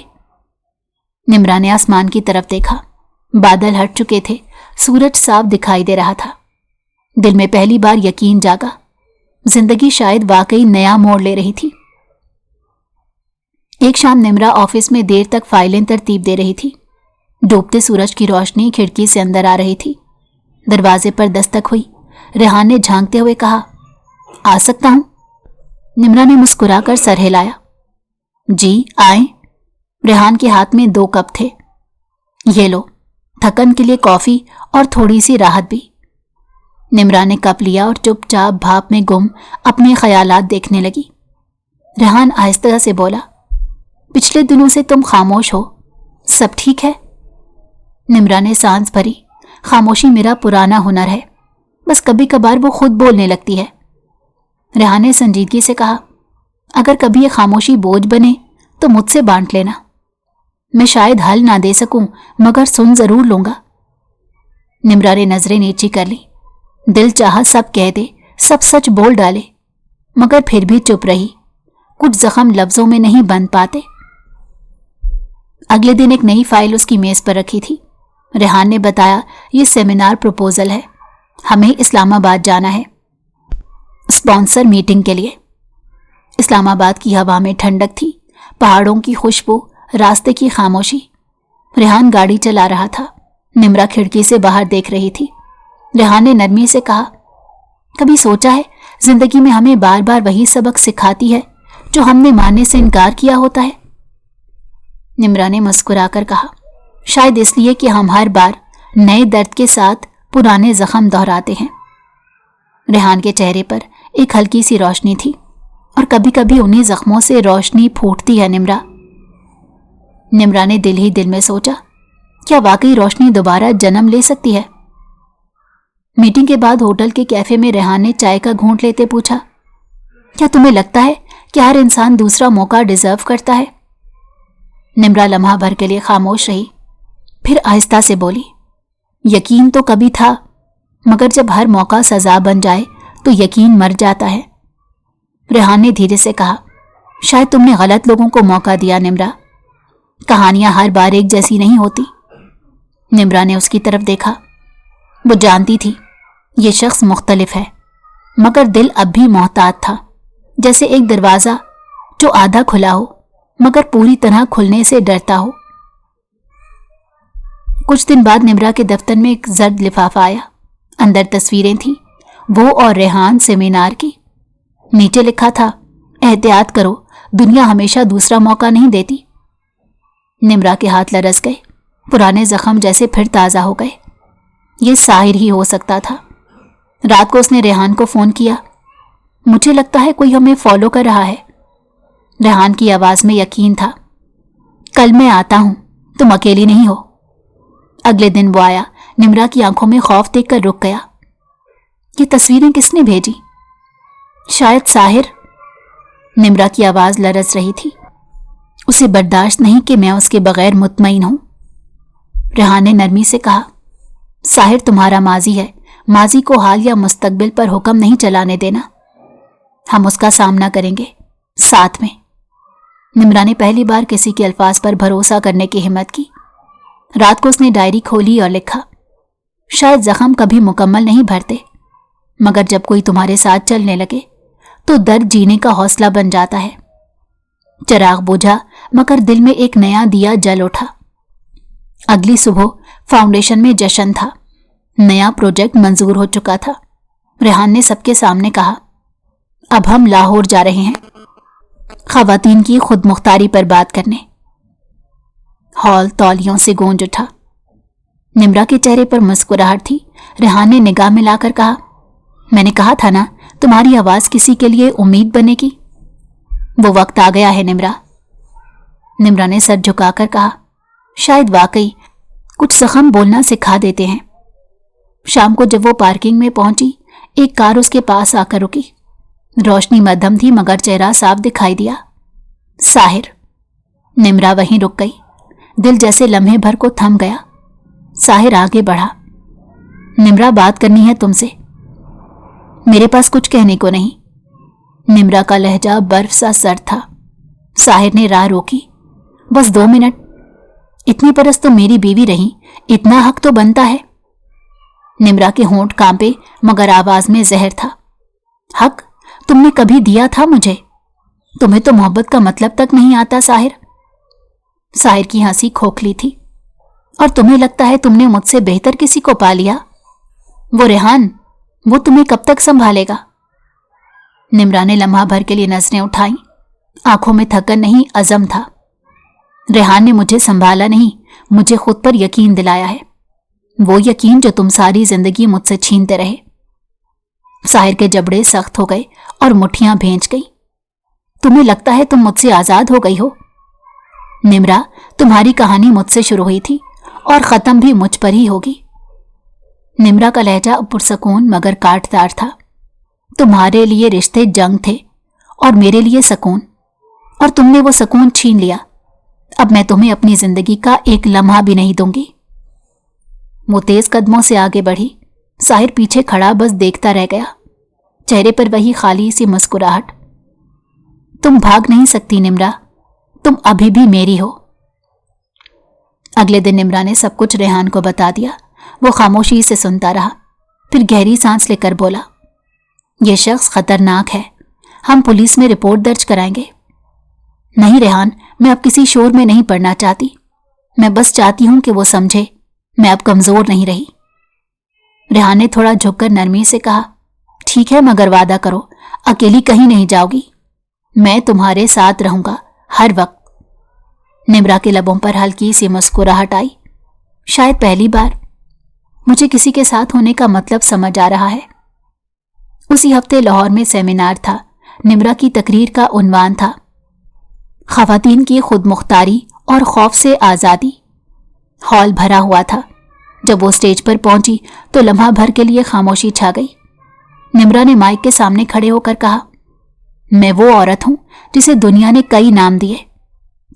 نمرا نے آسمان کی طرف دیکھا، بادل ہٹ چکے تھے، سورج صاف دکھائی دے رہا تھا۔ دل میں پہلی بار یقین جاگا، زندگی شاید واقعی نیا موڑ لے رہی تھی۔ ایک شام نمرا آفس میں دیر تک فائلیں ترتیب دے رہی تھی۔ ڈوبتے سورج کی روشنی کھڑکی سے اندر آ رہی تھی۔ دروازے پر دستک ہوئی۔ ریحان نے جھانکتے ہوئے کہا، آ سکتا ہوں؟ نمرا نے مسکرا کر سر ہلایا۔ جی آئیں۔ ریحان کے ہاتھ میں 2 کپ تھے۔ یہ لو، تھکن کے لیے کافی اور تھوڑی سی راحت بھی۔ نمرا نے کپ لیا اور چپ چاپ بھاپ میں گم اپنے خیالات دیکھنے لگی۔ ریحان آہستہ سے بولا، پچھلے دنوں سے تم خاموش ہو، سب ٹھیک ہے؟ نمرا نے سانس بھری، خاموشی میرا پرانا ہنر ہے، بس کبھی کبھار وہ خود بولنے لگتی ہے۔ ریحان نے سنجیدگی سے کہا، اگر کبھی یہ خاموشی بوجھ بنے تو مجھ سے بانٹ لینا، میں شاید حل نہ دے سکوں مگر سن ضرور لوں گا۔ نمرا نے نظریں نیچی کر لی، دل چاہا سب کہہ دے، سب سچ بول ڈالے، مگر پھر بھی چپ رہی، کچھ زخم لفظوں میں نہیں بند پاتے۔ اگلے دن ایک نئی فائل اس کی میز پر رکھی تھی۔ ریحان نے بتایا، یہ سیمینار پروپوزل ہے، ہمیں اسلام آباد جانا ہے اسپانسر میٹنگ کے لیے۔ اسلام آباد کی ہوا میں ٹھنڈک تھی، پہاڑوں کی خوشبو، راستے کی خاموشی۔ ریحان گاڑی چلا رہا تھا، نمرا کھڑکی سے باہر دیکھ رہی تھی۔ ریحان نے نرمی سے کہا، کبھی سوچا ہے زندگی میں ہمیں بار بار وہی سبق سکھاتی ہے جو ہم نے ماننے سے انکار کیا ہوتا ہے؟ نمرا نے مسکرا کر کہا، شاید اس لیے کہ ہم ہر بار نئے درد کے ساتھ پرانے زخم دہراتے ہیں۔ ریحان کے چہرے پر ایک ہلکی سی روشنی تھی، اور کبھی کبھی انہی زخموں سے روشنی پھوٹتی ہے نمرا۔ نمرا نے دل ہی دل میں سوچا، کیا واقعی روشنی دوبارہ جنم لے سکتی ہے؟ میٹنگ کے بعد ہوٹل کے کیفے میں ریحان نے چائے کا گھونٹ لیتے پوچھا، کیا تمہیں لگتا ہے کہ ہر انسان دوسرا موقع ڈیزرو کرتا ہے؟ نمرا لمحہ بھر کے لیے خاموش رہی، پھر آہستہ سے بولی، یقین تو کبھی تھا، مگر جب ہر موقع سزا بن جائے تو یقین مر جاتا ہے۔ ریحان نے دھیرے سے کہا، شاید تم نے غلط لوگوں کو موقع دیا نمرا، کہانیاں ہر بار ایک جیسی نہیں ہوتی۔ نمرا نے اس کی طرف دیکھا، وہ جانتی تھی یہ شخص مختلف ہے، مگر دل اب بھی محتاط تھا، جیسے ایک دروازہ جو آدھا کھلا ہو مگر پوری طرح کھلنے سے ڈرتا ہو۔ कुछ दिन बाद निम्रा के दफ्तर में एक जर्द लिफाफा आया। अंदर तस्वीरें थीं, वो और रेहान सेमिनार की। नीचे लिखा था, एहतियात करो, दुनिया हमेशा दूसरा मौका नहीं देती। निम्रा के हाथ लरस गए, पुराने जख्म जैसे फिर ताज़ा हो गए। ये साहिर ही हो सकता था। रात को उसने रेहान को फ़ोन किया। मुझे लगता है कोई हमें फॉलो कर रहा है। रेहान की आवाज़ में यकीन था। कल मैं आता हूँ, तुम अकेली नहीं हो। अगले दिन वो आया। निम्रा की आंखों में खौफ देखकर रुक गया। ये तस्वीरें किसने भेजी? शायद साहिर। निम्रा की आवाज़ लरस रही थी। उसे बर्दाश्त नहीं कि मैं उसके बगैर मुतमईन हूं। रेहान ने नरमी से कहा, साहिर तुम्हारा माजी है, माजी को हाल या मुस्तकबिल पर हुक्म नहीं चलाने देना। हम उसका सामना करेंगे साथ में। निम्रा ने पहली बार किसी के अल्फाज पर भरोसा करने की हिम्मत की। रात को उसने डायरी खोली और लिखा, शायद जख्म कभी मुकम्मल नहीं भरते, मगर जब कोई तुम्हारे साथ चलने लगे तो दर्द जीने का हौसला बन जाता है। चिराग बुझा मगर दिल में एक नया दिया जल उठा। अगली सुबह फाउंडेशन में जश्न था। नया प्रोजेक्ट मंजूर हो चुका था। रेहान ने सबके सामने कहा, अब हम लाहौर जा रहे हैं खवातीन की खुद मुख्तारी पर बात करने। हॉल तौलियों से गूंज उठा। निम्रा के चेहरे पर मुस्कुराहट थी। रेहान ने निगाह मिलाकर कहा, मैंने कहा था ना, तुम्हारी आवाज किसी के लिए उम्मीद बनेगी। वो वक्त आ गया है निम्रा। निम्रा ने सर झुकाकर कहा, शायद वाकई कुछ जख्म बोलना सिखा देते हैं। शाम को जब वो पार्किंग में पहुंची, एक कार उसके पास आकर रुकी। रोशनी मध्यम थी मगर चेहरा साफ दिखाई दिया। साहिर। निम्रा वहीं रुक गई। दिल जैसे लम्हे भर को थम गया। साहिर आगे बढ़ा, निम्रा बात करनी है तुमसे। मेरे पास कुछ कहने को नहीं। निम्रा का लहजा बर्फ सा सर्द था। साहिर ने राह रोकी, बस 2 मिनट। इतनी बरस तो मेरी बीवी रही, इतना हक तो बनता है। निम्रा के होंठ कांपे मगर आवाज में जहर था। हक तुमने कभी दिया था मुझे? तुम्हें तो मोहब्बत का मतलब तक नहीं आता साहिर। साहिर की हंसी खोखली थी। और तुम्हें लगता है तुमने मुझसे बेहतर किसी को पा लिया? वो रेहान, वो तुम्हें कब तक संभालेगा? निम्रा ने लम्हा भर के लिए नजरें उठाई। आंखों में थकन नहीं, अज़म था। रेहान ने मुझे संभाला नहीं, मुझे खुद पर यकीन दिलाया है। वो यकीन जो तुम सारी जिंदगी मुझसे छीनते रहे। साहिर के जबड़े सख्त हो गए और मुट्ठियां भींच गई। तुम्हें लगता है तुम मुझसे आजाद हो गई हो? निम्रा, तुम्हारी कहानी मुझसे शुरू हुई थी और खत्म भी मुझ पर ही होगी। निम्रा का लहजा पुरसकून मगर काटदार था। तुम्हारे लिए रिश्ते जंग थे और मेरे लिए सकून, और तुमने वो सकून छीन लिया। अब मैं तुम्हें अपनी जिंदगी का एक लम्हा भी नहीं दूंगी। वो तेज कदमों से आगे बढ़ी। साहिर पीछे खड़ा बस देखता रह गया, चेहरे पर वही खाली सी मुस्कुराहट। तुम भाग नहीं सकती निम्रा, तुम अभी भी मेरी हो। अगले दिन निम्रा ने सब कुछ रेहान को बता दिया। वो खामोशी से सुनता रहा, फिर गहरी सांस लेकर बोला, यह शख्स खतरनाक है, हम पुलिस में रिपोर्ट दर्ज कराएंगे। नहीं रेहान, मैं अब किसी शोर में नहीं पड़ना चाहती। मैं बस चाहती हूं कि वो समझे मैं अब कमजोर नहीं रही। रेहान ने थोड़ा झुककर नरमी से कहा, ठीक है, मगर वादा करो अकेली कहीं नहीं जाओगी। मैं तुम्हारे साथ रहूंगा हर वक्त। निम्रा के लबों पर हल्की सी मुस्कुराहट आई। शायद पहली बार। मुझे किसी के साथ होने का मतलब समझ आ रहा है। उसी हफ्ते लाहौर में सेमिनार था। निम्रा की तकरीर का उन्वान था, खवातीन की खुद मुख्तारी और खौफ से आज़ादी। हॉल भरा हुआ था। जब वो स्टेज पर पहुंची तो लम्हा भर के लिए खामोशी छा गई। निम्रा ने माइक के सामने खड़े होकर कहा, मैं वो औरत हूं जिसे दुनिया ने कई नाम दिए,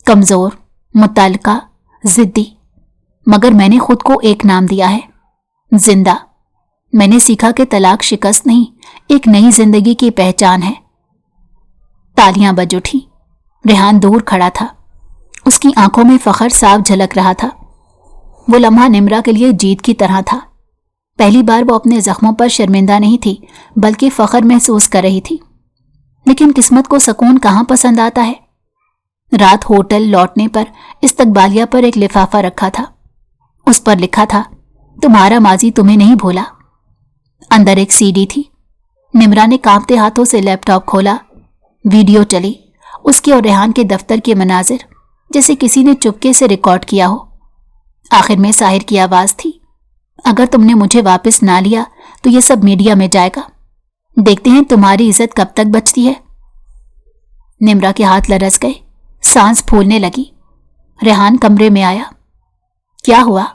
कमजोर, मुतल्लिका, जिद्दी, मगर मैंने खुद को एक नाम दिया है, जिंदा। मैंने सीखा कि तलाक शिकस्त नहीं, एक नई जिंदगी की पहचान है। तालियां बज उठी। रेहान दूर खड़ा था। उसकी आंखों में फख्र साफ झलक रहा था। वो लम्हा निम्रा के लिए जीत की तरह था। पहली बार वो अपने जख्मों पर शर्मिंदा नहीं थी, बल्कि फख्र महसूस कर रही थी। लेकिन किस्मत को सुकून कहाँ पसंद आता है। रात होटल लौटने पर इस्तकबालिया पर एक लिफाफा रखा था। उस पर लिखा था, तुम्हारा माजी तुम्हें नहीं भूला। अंदर एक सीडी थी। निम्रा ने कांपते हाथों से लैपटॉप खोला। वीडियो चली। उसके और रेहान के दफ्तर के मनाजिर जैसे किसी ने चुपके से रिकॉर्ड किया हो। आखिर में साहिर की आवाज थी, अगर तुमने मुझे वापस ना लिया तो ये सब मीडिया में जाएगा। देखते हैं तुम्हारी इज्जत कब तक बचती है। निम्रा के हाथ लरस गए, सांस फूलने लगी। रेहान कमरे में आया। क्या हुआ?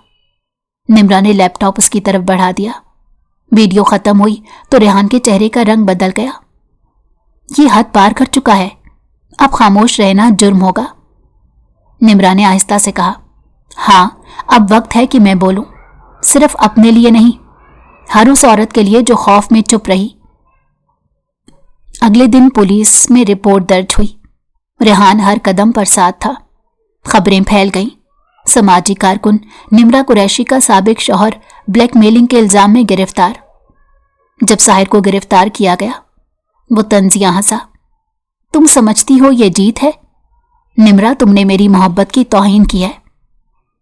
निम्रा ने लैपटॉप उसकी तरफ बढ़ा दिया। वीडियो खत्म हुई तो रेहान के चेहरे का रंग बदल गया। ये हद पार कर चुका है, अब खामोश रहना जुर्म होगा। निम्रा ने आहिस्ता से कहा, हाँ अब वक्त है कि मैं बोलूं, सिर्फ अपने लिए नहीं, हर उस औरत के लिए जो खौफ में चुप रही। अगले दिन पुलिस में रिपोर्ट दर्ज हुई। रेहान हर कदम पर साथ था। खबरें फैल गईं। समाजी कारकुन निम्रा कुरैशी का साबिक शौहर ब्लैकमेलिंग के इल्जाम में गिरफ्तार। जब साहिर को गिरफ्तार किया गया, वो तंजिया हंसा। तुम समझती हो ये जीत है? निम्रा, तुमने मेरी मोहब्बत की तौहीन की है।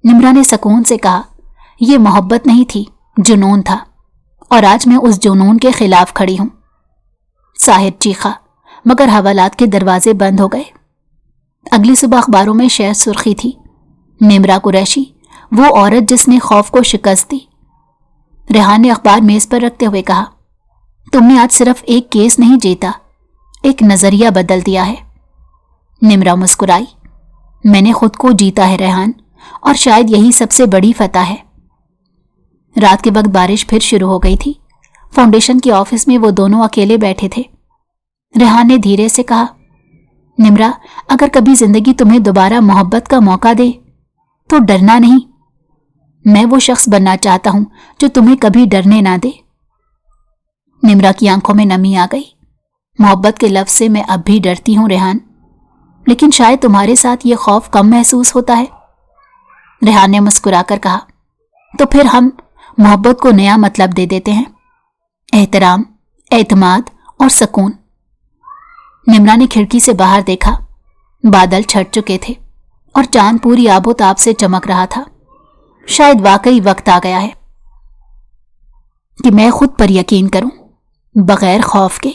निम्रा ने सुकून से कहा, यह मोहब्बत नहीं थी, जुनून था, और आज मैं उस जुनून के खिलाफ खड़ी हूं। साहिर चीखा, मगर हवालात के दरवाजे बंद हो गए। अगली सुबह अखबारों में शेर सुर्खी थी, निम्रा कुरैशी, वो औरत जिसने खौफ को शिकस्त दी। रेहान ने अखबार मेज पर रखते हुए कहा, तुमने आज सिर्फ एक केस नहीं जीता, एक नजरिया बदल दिया है। निम्रा मुस्कुराई, मैंने खुद को जीता है रेहान, और शायद यही सबसे बड़ी फतह है। रात के वक्त बारिश फिर शुरू हो गई थी। फाउंडेशन के ऑफिस में वो दोनों अकेले बैठे थे। रेहान ने धीरे से कहा, निम्रा, अगर कभी जिंदगी तुम्हें दोबारा मोहब्बत का मौका दे तो डरना नहीं। मैं वो शख्स बनना चाहता हूं जो तुम्हें कभी डरने ना दे। निम्रा की आंखों में नमी आ गई। मोहब्बत के लफ्ज से मैं अब भी डरती हूं रेहान, लेकिन शायद तुम्हारे साथ ये खौफ कम महसूस होता है। रेहान ने मुस्कुराकर कहा, तो फिर हम मोहब्बत को नया मतलब दे देते हैं, एहतराम, एतमाद और सुकून। निम्रा ने खिड़की से बाहर देखा। बादल छट चुके थे और चांद पूरी आबोताब से चमक रहा था। शायद वाकई वक्त आ गया है कि मैं खुद पर यकीन करूं, बगैर खौफ के।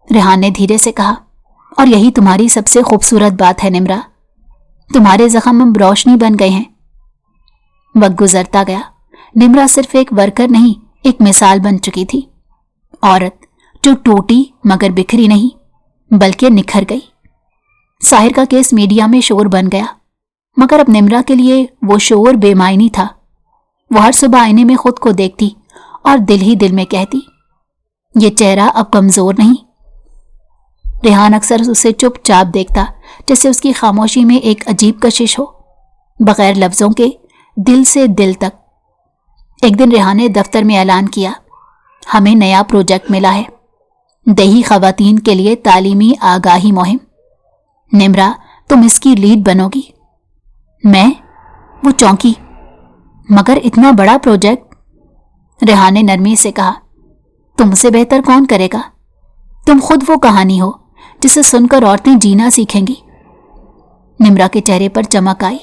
रेहान ने धीरे से कहा, और यही तुम्हारी सबसे खूबसूरत बात है निम्रा, तुम्हारे जख्म अब रोशनी बन गए हैं। वक्त गुजरता गया। निम्रा सिर्फ एक वर्कर नहीं, एक मिसाल बन चुकी थी। औरत जो टूटी मगर बिखरी नहीं, बल्कि निखर गई। साहिर का केस मीडिया में शोर बन गया, मगर अब निम्रा के लिए वो शोर बेमायनी था। वो हर सुबह आईने में खुद को देखती और दिल ही दिल में कहती, ये चेहरा अब कमजोर नहीं। रेहान अक्सर उसे चुपचाप देखता, जैसे उसकी खामोशी में एक अजीब कशिश हो, बगैर लफ्जों के, दिल से दिल तक। एक दिन रेहान ने दफ्तर में ऐलान किया, हमें नया प्रोजेक्ट मिला है, देही खवातीन के लिए तालीमी आगाही मुहिम। निम्रा, तुम इसकी लीड बनोगी। मैं? वो चौंकी, मगर इतना बड़ा प्रोजेक्ट? रेहान ने नरमी से कहा, तुमसे बेहतर कौन करेगा? तुम खुद वो कहानी हो जिसे सुनकर औरतें जीना सीखेंगी। निम्रा के चेहरे पर चमक आई।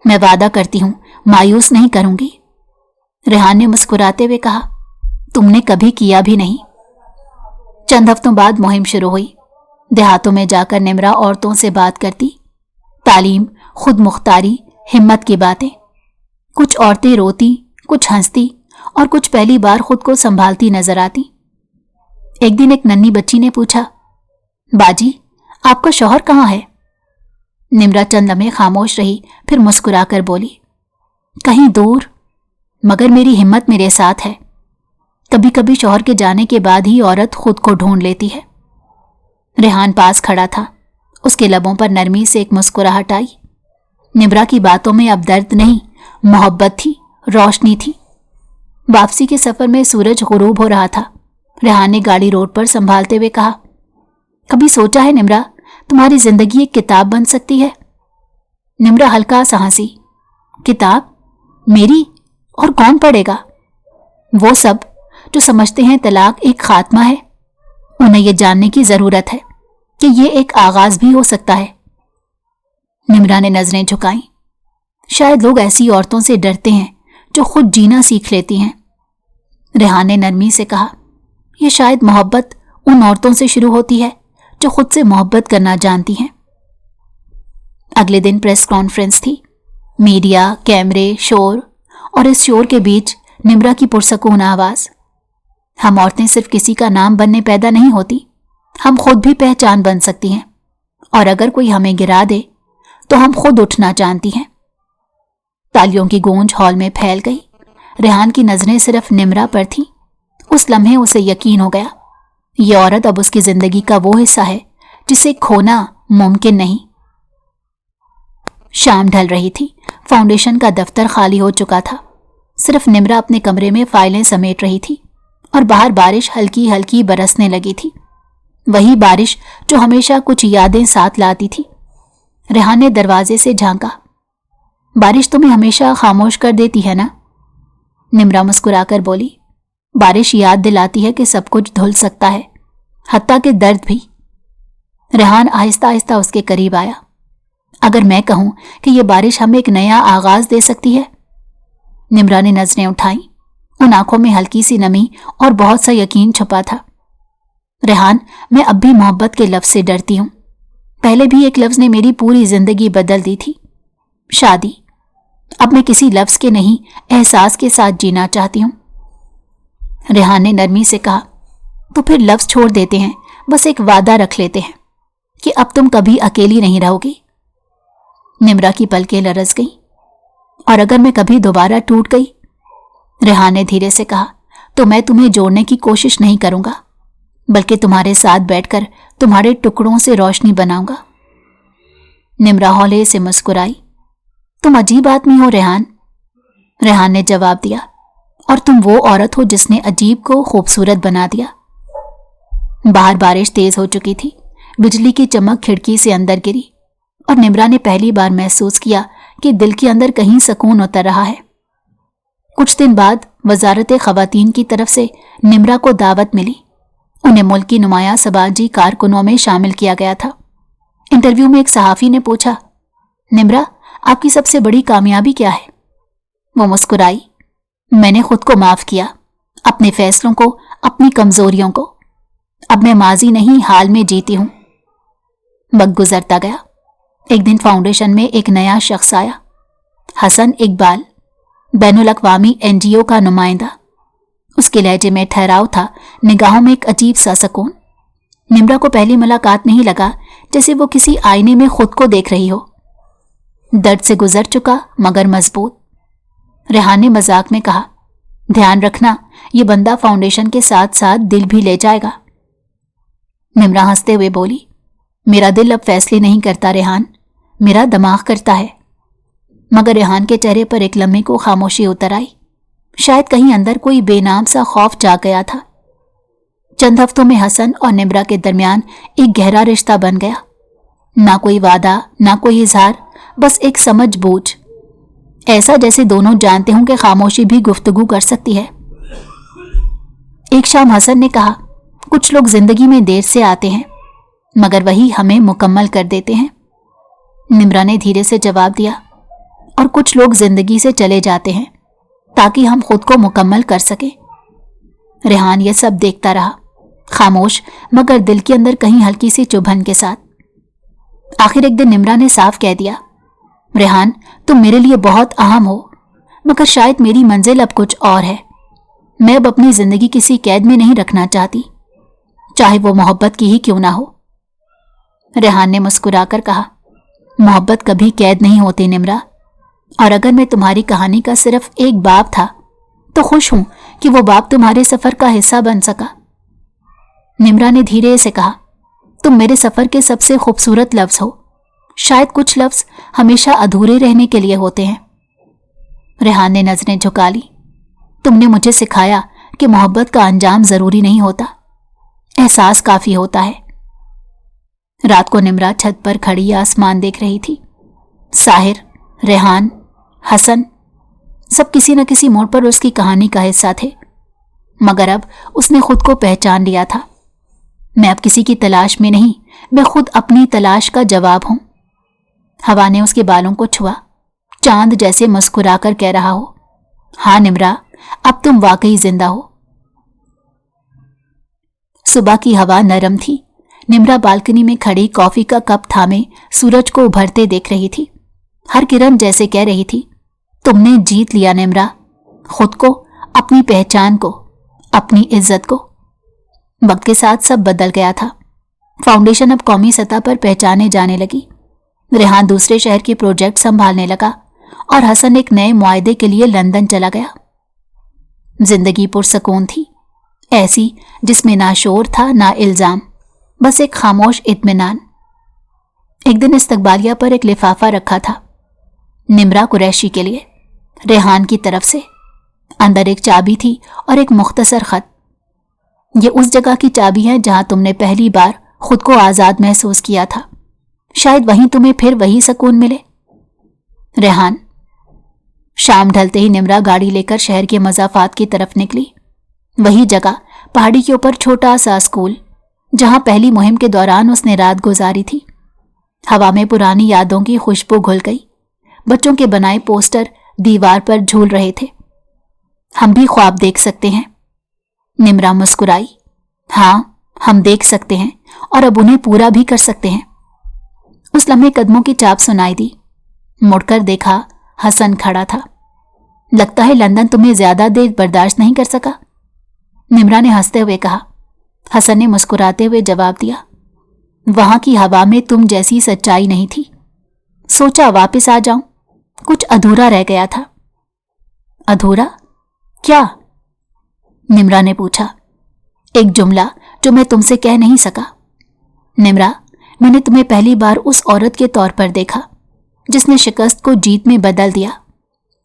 मैं वादा करती हूं, मायूस नहीं करूंगी। रेहान ने मुस्कुराते हुए कहा, तुमने कभी किया भी नहीं। चंद हफ्तों बाद मुहिम शुरू हुई। देहातों में जाकर निम्रा औरतों से बात करती। तालीम, खुद मुख्तारी, हिम्मत की बातें। कुछ औरतें रोती, कुछ हंसती और कुछ पहली बार खुद को संभालती नजर आती। एक दिन एक नन्ही बच्ची ने पूछा, बाजी, आपका शौहर कहाँ है? निम्रा चंद लम्हे खामोश रही, फिर मुस्कुराकर बोली, कहीं दूर, मगर मेरी हिम्मत मेरे साथ है। कभी कभी शौहर के जाने के बाद ही औरत खुद को ढूंढ लेती है। रेहान पास खड़ा था। उसके लबों पर नरमी से एक मुस्कुराहट आई। निम्रा की बातों में अब दर्द नहीं, मोहब्बत थी, रोशनी थी। वापसी के सफर में सूरज गुरूब हो रहा था। रेहान ने गाड़ी रोड पर संभालते हुए कहा, कभी सोचा है निम्रा, तुम्हारी जिंदगी एक किताब बन सकती है? निम्रा हल्का सा हंसी, किताब? मेरी? और कौन पढ़ेगा? वो सब जो समझते हैं तलाक एक खात्मा है। उन्हें यह जानने की जरूरत है कि यह एक आगाज भी हो सकता है। निम्रा ने नजरें झुकाईं। شاید لوگ ایسی عورتوں سے ڈرتے ہیں جو خود جینا سیکھ لیتی ہیں۔ ریحان نے نرمی سے کہا، یہ شاید محبت ان عورتوں سے شروع ہوتی ہے جو خود سے محبت کرنا جانتی ہیں۔ اگلے دن پریس کانفرنس تھی۔ میڈیا، کیمرے، شور، اور اس شور کے بیچ نمرا کی پرسکون آواز۔ ہم عورتیں صرف کسی کا نام بننے پیدا نہیں ہوتی، ہم خود بھی پہچان بن سکتی ہیں، اور اگر کوئی ہمیں گرا دے تو ہم خود اٹھنا جانتی ہیں۔ تالیوں کی گونج ہال میں پھیل گئی۔ ریحان کی نظریں صرف نمرا پر تھیں۔ اس لمحے اسے یقین ہو گیا، یہ عورت اب اس کی زندگی کا وہ حصہ ہے جسے کھونا ممکن نہیں۔ شام ڈھل رہی تھی۔ فاؤنڈیشن کا دفتر خالی ہو چکا تھا۔ صرف نمرا اپنے کمرے میں فائلیں سمیٹ رہی تھی، اور باہر بارش ہلکی ہلکی برسنے لگی تھی، وہی بارش جو ہمیشہ کچھ یادیں ساتھ لاتی تھی۔ ریحان نے دروازے سے جھانکا۔ بارش تمہیں ہمیشہ خاموش کر دیتی ہے نا؟ نمرا مسکرا کر بولی، بارش یاد دلاتی ہے کہ سب کچھ دھل سکتا ہے، حتیٰ کہ درد بھی۔ ریحان آہستہ آہستہ اس کے قریب آیا۔ اگر میں کہوں کہ یہ بارش ہمیں ایک نیا آغاز دے سکتی ہے؟ نمرا نے نظریں اٹھائیں۔ ان آنکھوں میں ہلکی سی نمی اور بہت سا یقین چھپا تھا۔ ریحان، میں اب بھی محبت کے لفظ سے ڈرتی ہوں۔ پہلے بھی ایک لفظ نے میری پوری زندگی بدل دی تھی، شادی۔ اب میں کسی لفظ کے نہیں، احساس کے ساتھ جینا چاہتی ہوں۔ ریحان نے نرمی سے کہا، تو پھر لفظ چھوڑ دیتے ہیں، بس ایک وعدہ رکھ لیتے ہیں کہ اب تم کبھی اکیلی نہیں رہو گی۔ نمرا کی پلکیں لرز گئیں۔ اور اگر میں کبھی دوبارہ ٹوٹ گئی، ریحان نے دھیرے سے کہا، تو میں تمہیں جوڑنے کی کوشش نہیں کروں گا، بلکہ تمہارے ساتھ بیٹھ کر تمہارے ٹکڑوں سے روشنی بناؤں گا۔ نمرا ہولے سے مسکرائی۔ تم عجیب آدمی ہو ریحان۔ ریحان نے جواب دیا، اور تم وہ عورت ہو جس نے عجیب کو خوبصورت بنا دیا۔ باہر بارش تیز ہو چکی تھی۔ بجلی کی چمک کھڑکی سے اندر گری، اور نمرا نے پہلی بار محسوس کیا کہ دل کے اندر کہیں سکون اتر رہا ہے۔ کچھ دن بعد وزارت خواتین کی طرف سے نمرا کو دعوت ملی۔ انہیں ملک کی نمایاں سماجی کارکنوں میں شامل کیا گیا تھا۔ انٹرویو میں ایک صحافی نے پوچھا، نمرا، آپ کی سب سے بڑی کامیابی کیا ہے؟ وہ مسکرائی، میں نے خود کو معاف کیا، اپنے فیصلوں کو، اپنی کمزوریوں کو۔ اب میں ماضی نہیں، حال میں جیتی ہوں۔ وقت گزرتا گیا۔ ایک دن فاؤنڈیشن میں ایک نیا شخص آیا، حسن اقبال، بین الاقوامی NGO کا نمائندہ۔ اس کے لہجے میں ٹھہراؤ تھا، نگاہوں میں ایک عجیب سا سکون۔ نمرا کو پہلی ملاقات میں ہی لگا جیسے وہ کسی آئینے میں خود کو دیکھ رہی ہو۔ درد سے گزر چکا مگر مضبوط۔ ریحان نے مذاق میں کہا، دھیان رکھنا، یہ بندہ فاؤنڈیشن کے ساتھ ساتھ دل بھی لے جائے گا۔ نمرا ہنستے ہوئے بولی، میرا دل اب فیصلے نہیں کرتا ریحان، میرا دماغ کرتا ہے۔ مگر ریحان کے چہرے پر ایک لمحے کو خاموشی اتر آئی۔ شاید کہیں اندر کوئی بے نام سا خوف جاگ گیا تھا۔ چند ہفتوں میں حسن اور نمرا کے درمیان ایک گہرا رشتہ بن گیا۔ نہ کوئی وعدہ، نہ کوئی اظہار، بس ایک سمجھ بوجھ، ایسا جیسے دونوں جانتے ہوں کہ خاموشی بھی گفتگو کر سکتی ہے۔ ایک شام حسن نے کہا، کچھ لوگ زندگی میں دیر سے آتے ہیں، مگر وہی ہمیں مکمل کر دیتے ہیں۔ نمرا نے دھیرے سے جواب دیا، اور کچھ لوگ زندگی سے چلے جاتے ہیں تاکہ ہم خود کو مکمل کر سکیں۔ ریحان یہ سب دیکھتا رہا، خاموش مگر دل کے اندر کہیں ہلکی سی چبھن کے ساتھ۔ آخر ایک دن نمرا نے صاف کہہ دیا، ریحان، تم میرے لیے بہت اہم ہو، مگر شاید میری منزل اب کچھ اور ہے۔ میں اب اپنی زندگی کسی قید میں نہیں رکھنا چاہتی، چاہے وہ محبت کی ہی کیوں نہ ہو۔ ریحان نے مسکرا کر کہا، محبت کبھی قید نہیں ہوتی نمرا، اور اگر میں تمہاری کہانی کا صرف ایک باب تھا تو خوش ہوں کہ وہ باب تمہارے سفر کا حصہ بن سکا۔ نمرا نے دھیرے سے کہا، تم میرے سفر کے سب سے خوبصورت لفظ ہو، شاید کچھ لفظ ہمیشہ ادھورے رہنے کے لیے ہوتے ہیں۔ ریحان نے نظریں جھکا لی، تم نے مجھے سکھایا کہ محبت کا انجام ضروری نہیں ہوتا، احساس کافی ہوتا ہے۔ رات کو نمرا چھت پر کھڑی آسمان دیکھ رہی تھی۔ ساحر، ریحان، حسن، سب کسی نہ کسی موڑ پر اس کی کہانی کا حصہ تھے، مگر اب اس نے خود کو پہچان لیا تھا۔ میں اب کسی کی تلاش میں نہیں، میں خود اپنی تلاش کا جواب ہوں۔ ہوا نے اس کے بالوں کو چھوا، चांद जैसे मुस्कुराकर कह रहा हो, हाँ निम्रा, अब तुम वाकई जिंदा हो। सुबह की हवा नरम थी। निम्रा बालकनी में खड़ी कॉफी का कप थामे सूरज को उभरते देख रही थी। हर किरण जैसे कह रही थी, तुमने जीत लिया निम्रा, खुद को, अपनी पहचान को, अपनी इज्जत को। वक्त के साथ सब बदल गया था। फाउंडेशन अब कौमी सतह पर पहचाने जाने लगी। रेहान दूसरे शहर के प्रोजेक्ट संभालने लगा और हसन एक नए मुआहदे के लिए लंदन चला गया। जिंदगी पुरसकून थी, ऐसी जिसमें ना शोर था ना इल्जाम, बस एक खामोश इत्मीनान। एक दिन इस्तकबालिया पर एक लिफाफा रखा था, निम्रा कुरैशी के लिए, रेहान की तरफ से। अंदर एक चाबी थी और एक मुख्तसर खत। ये उस जगह की चाबी है जहां तुमने पहली बार खुद को आजाद महसूस किया था। शायद वहीं तुम्हें फिर वही सुकून मिले। रेहान। शाम ढलते ही निम्रा गाड़ी लेकर शहर के मज़ाफात की तरफ निकली। वही जगह, पहाड़ी के ऊपर छोटा सा स्कूल, जहां पहली मुहिम के दौरान उसने रात गुजारी थी। हवा में पुरानी यादों की खुशबू घुल गई। बच्चों के बनाए पोस्टर दीवार पर झूल रहे थे। हम भी ख्वाब देख सकते हैं, निम्रा मुस्कुराई। हाँ, हम देख सकते हैं और अब उन्हें पूरा भी कर सकते हैं। उस लम्हे कदमों की चाप सुनाई दी। मुड़कर देखा, हसन खड़ा था। लगता है लंदन तुम्हें ज्यादा देर बर्दाश्त नहीं कर सका, निम्रा ने हंसते हुए कहा। हसन ने मुस्कुराते हुए जवाब दिया, वहां की हवा में तुम जैसी सच्चाई नहीं थी। सोचा वापस आ जाऊं, कुछ अधूरा रह गया था। अधूरा क्या? निम्रा ने पूछा। एक जुमला जो मैं तुमसे कह नहीं सका। निम्रा, मैंने तुम्हें पहली बार उस औरत के तौर पर देखा जिसने शिकस्त को जीत में बदल दिया।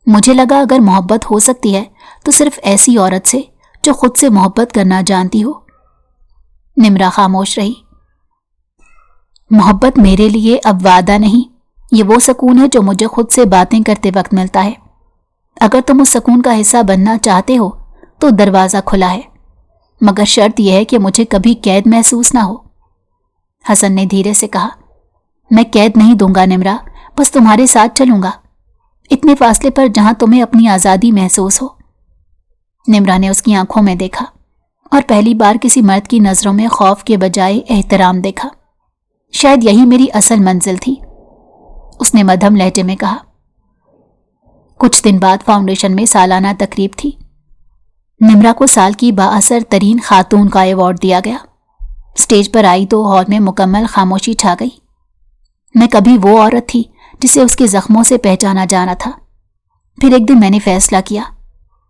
मुझे लगा अगर मोहब्बत हो सकती है तो सिर्फ ऐसी औरत से जो खुद से मोहब्बत करना जानती हो। निम्रा खामोश रही। मोहब्बत मेरे लिए अब वादा नहीं, ये वो सुकून है जो मुझे खुद से बातें करते वक्त मिलता है। अगर तुम उस सुकून का हिस्सा बनना चाहते हो तो दरवाज़ा खुला है, मगर शर्त यह है कि मुझे कभी कैद महसूस ना हो। हसन ने धीरे से कहा, मैं कैद नहीं दूंगा निम्रा, बस तुम्हारे साथ चलूंगा, इतने फासले पर जहां तुम्हें अपनी आज़ादी महसूस हो। निम्रा ने उसकी आंखों में देखा और पहली बार किसी मर्द की नज़रों में खौफ के बजाय एहतराम देखा। शायद यही मेरी असल मंजिल थी, उसने मध्यम लहजे में कहा। कुछ दिन बाद फाउंडेशन में सालाना तकरीब थी। निम्रा को साल की बाअसर तरीन खातून का अवार्ड दिया गया। स्टेज पर आई तो हॉल में मुकम्मल खामोशी छा गई। मैं कभी वो औरत थी जिसे उसके जख्मों से पहचाना जाना था। फिर एक दिन मैंने फैसला किया,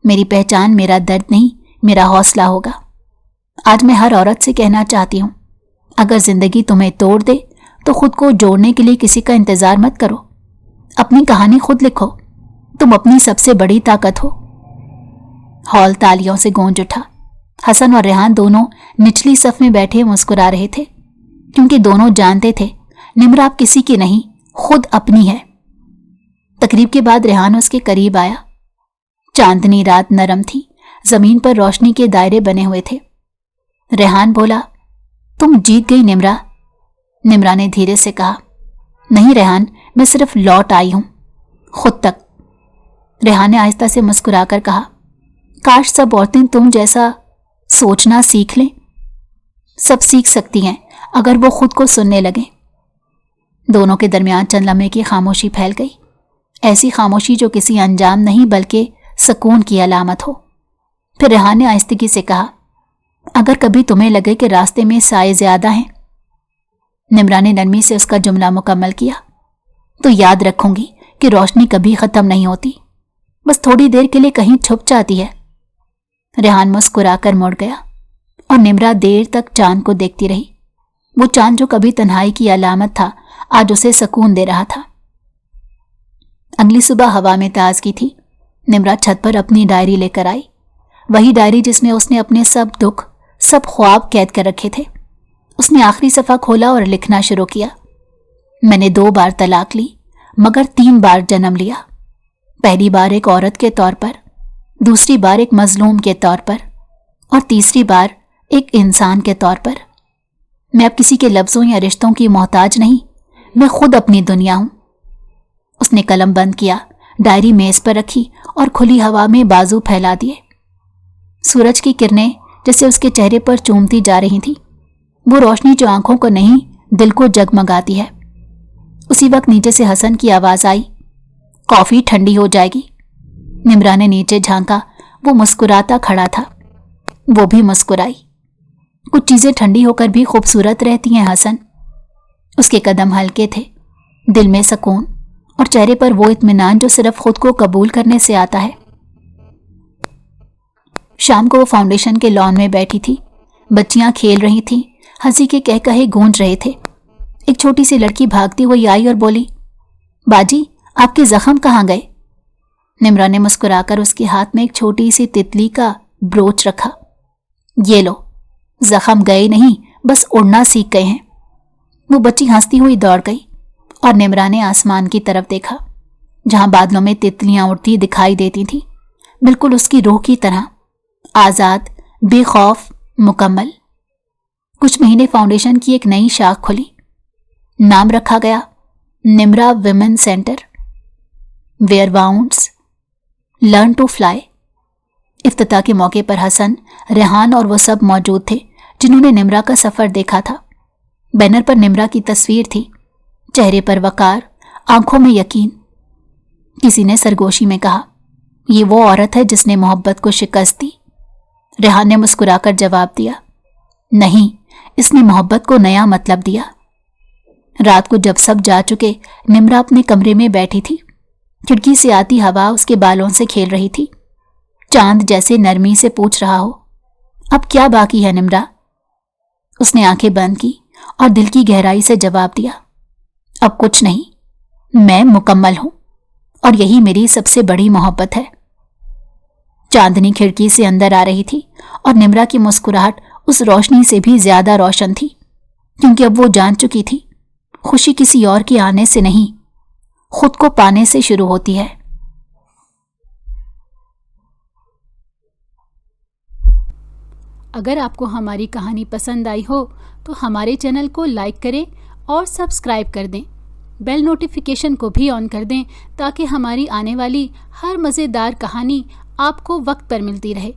मेरी पहचान मेरा दर्द नहीं, मेरा हौसला होगा। आज मैं हर औरत से कहना चाहती हूँ, अगर जिंदगी तुम्हें तोड़ दे तो खुद को जोड़ने के लिए किसी का इंतजार मत करो। अपनी कहानी खुद लिखो, तुम अपनी सबसे बड़ी ताकत हो। हॉल तालियों से गूंज उठा। हसन और रेहान दोनों निचली सफ में बैठे मुस्कुरा रहे थे, क्योंकि दोनों जानते थे निम्रा अब किसी की नहीं, खुद अपनी है। तकरीब के बाद रेहान उसके करीब आया। चांदनी रात नरम थी, जमीन पर रोशनी के दायरे बने हुए थे। रेहान बोला, तुम जीत गई निम्रा। निम्रा ने धीरे से कहा, नहीं रेहान, मैं सिर्फ लौट आई हूं, खुद तक। रेहान ने आहिस्ता से मुस्कुराकर कहा, काश सब औरतें तुम जैसा सोचना सीख लें। सब सीख सकती हैं अगर वो खुद को सुनने लगें। दोनों के दरमियान चंद लम्हे की खामोशी फैल गई, ऐसी खामोशी जो किसी अंजाम नहीं बल्कि सुकून की अलामत हो। फिर रेहान ने आहिस्तगी से कहा, अगर कभी तुम्हें लगे कि रास्ते में साए ज्यादा हैं। निम्रा ने नरमी से उसका जुमला मुकम्मल किया, तो याद रखूंगी कि रोशनी कभी खत्म नहीं होती, बस थोड़ी देर के लिए कहीं छुप जाती है। रेहान मुस्कुराकर मुड़ गया और निम्रा देर तक चांद को देखती रही। वो चांद जो कभी तन्हाई की अलामत था, आज उसे सुकून दे रहा था। अगली सुबह हवा में ताजगी थी। निम्रा छत पर अपनी डायरी लेकर आई, वही डायरी जिसमें उसने अपने सब दुख, सब ख्वाब कैद कर रखे थे। उसने आखिरी सफ़ा खोला और लिखना शुरू किया। मैंने 2 बार तलाक ली, मगर 3 बार जन्म लिया। पहली बार एक औरत के तौर पर, दूसरी बार एक मजलूम के तौर पर, और तीसरी बार एक इंसान के तौर पर। मैं अब किसी के लफ्ज़ों या रिश्तों की मोहताज नहीं, मैं खुद अपनी दुनिया हूं। उसने कलम बंद किया, डायरी मेज पर रखी और खुली हवा में बाजू फैला दिए। सूरज की किरणें जैसे उसके चेहरे पर चूमती जा रही थी, वो रोशनी जो आंखों को नहीं दिल को जगमगाती है। उसी वक्त नीचे से हसन की आवाज आई, कॉफी ठंडी हो जाएगी। निम्रा ने नीचे झांका, वो मुस्कुराता खड़ा था। वो भी मुस्कुराई। कुछ चीजें ठंडी होकर भी खूबसूरत रहती हैं हसन। उसके कदम हल्के थे, दिल में सुकून और चेहरे पर वो इत्मीनान जो सिर्फ खुद को कबूल करने से आता है। शाम को वो फाउंडेशन के लॉन में बैठी थी। बच्चियां खेल रही थीं, हंसी के कह कहे गूंज रहे थे। एक छोटी सी लड़की भागती हुई आई और बोली, बाजी आपके जख्म कहाँ गए? निम्रा ने मुस्कुराकर उसके हाथ में एक छोटी सी तितली का ब्रोच रखा। ये लो, जख्म गए नहीं, बस उड़ना सीख गए हैं। वो बच्ची हंसती हुई दौड़ गई और निम्रा ने आसमान की तरफ देखा, जहां बादलों में तितलियां उड़ती दिखाई देती थीं, बिल्कुल उसकी रूह की तरह, आजाद, बेखौफ, मुकम्मल। कुछ महीने फाउंडेशन की एक नई शाख खुली। नाम रखा गया Nimra women centre, where wounds learn to fly. इफ्तिताह के मौके पर हसन, रेहान और वो सब मौजूद थे जिन्होंने निम्रा का सफर देखा था। बैनर पर निम्रा की तस्वीर थी, चेहरे पर वकार, आंखों में यकीन। किसी ने सरगोशी में कहा, ये वो औरत है जिसने मोहब्बत को शिकस्त दी। रेहान ने मुस्कुराकर जवाब दिया, नहीं, इसने मोहब्बत को नया मतलब दिया। रात को जब सब जा चुके, निम्रा अपने कमरे में बैठी थी। खिड़की से आती हवा उसके बालों से खेल रही थी। चांद जैसे नरमी से पूछ रहा हो, अब क्या बाकी है निम्रा? उसने आंखें बंद की और दिल की गहराई से जवाब दिया, अब कुछ नहीं, मैं मुकम्मल हूं और यही मेरी सबसे बड़ी मोहब्बत है। चांदनी खिड़की से अंदर आ रही थी और निम्रा की मुस्कुराहट उस रोशनी से भी ज्यादा रोशन थी, क्योंकि अब वो जान चुकी थी, खुशी किसी और के आने से नहीं, खुद को पाने से शुरू होती है। अगर आपको हमारी कहानी पसंद आई हो तो हमारे चैनल को लाइक करें और सब्सक्राइब कर दें। बेल नोटिफिकेशन को भी ऑन कर दें ताकि हमारी आने वाली हर मज़ेदार कहानी आपको वक्त पर मिलती रहे।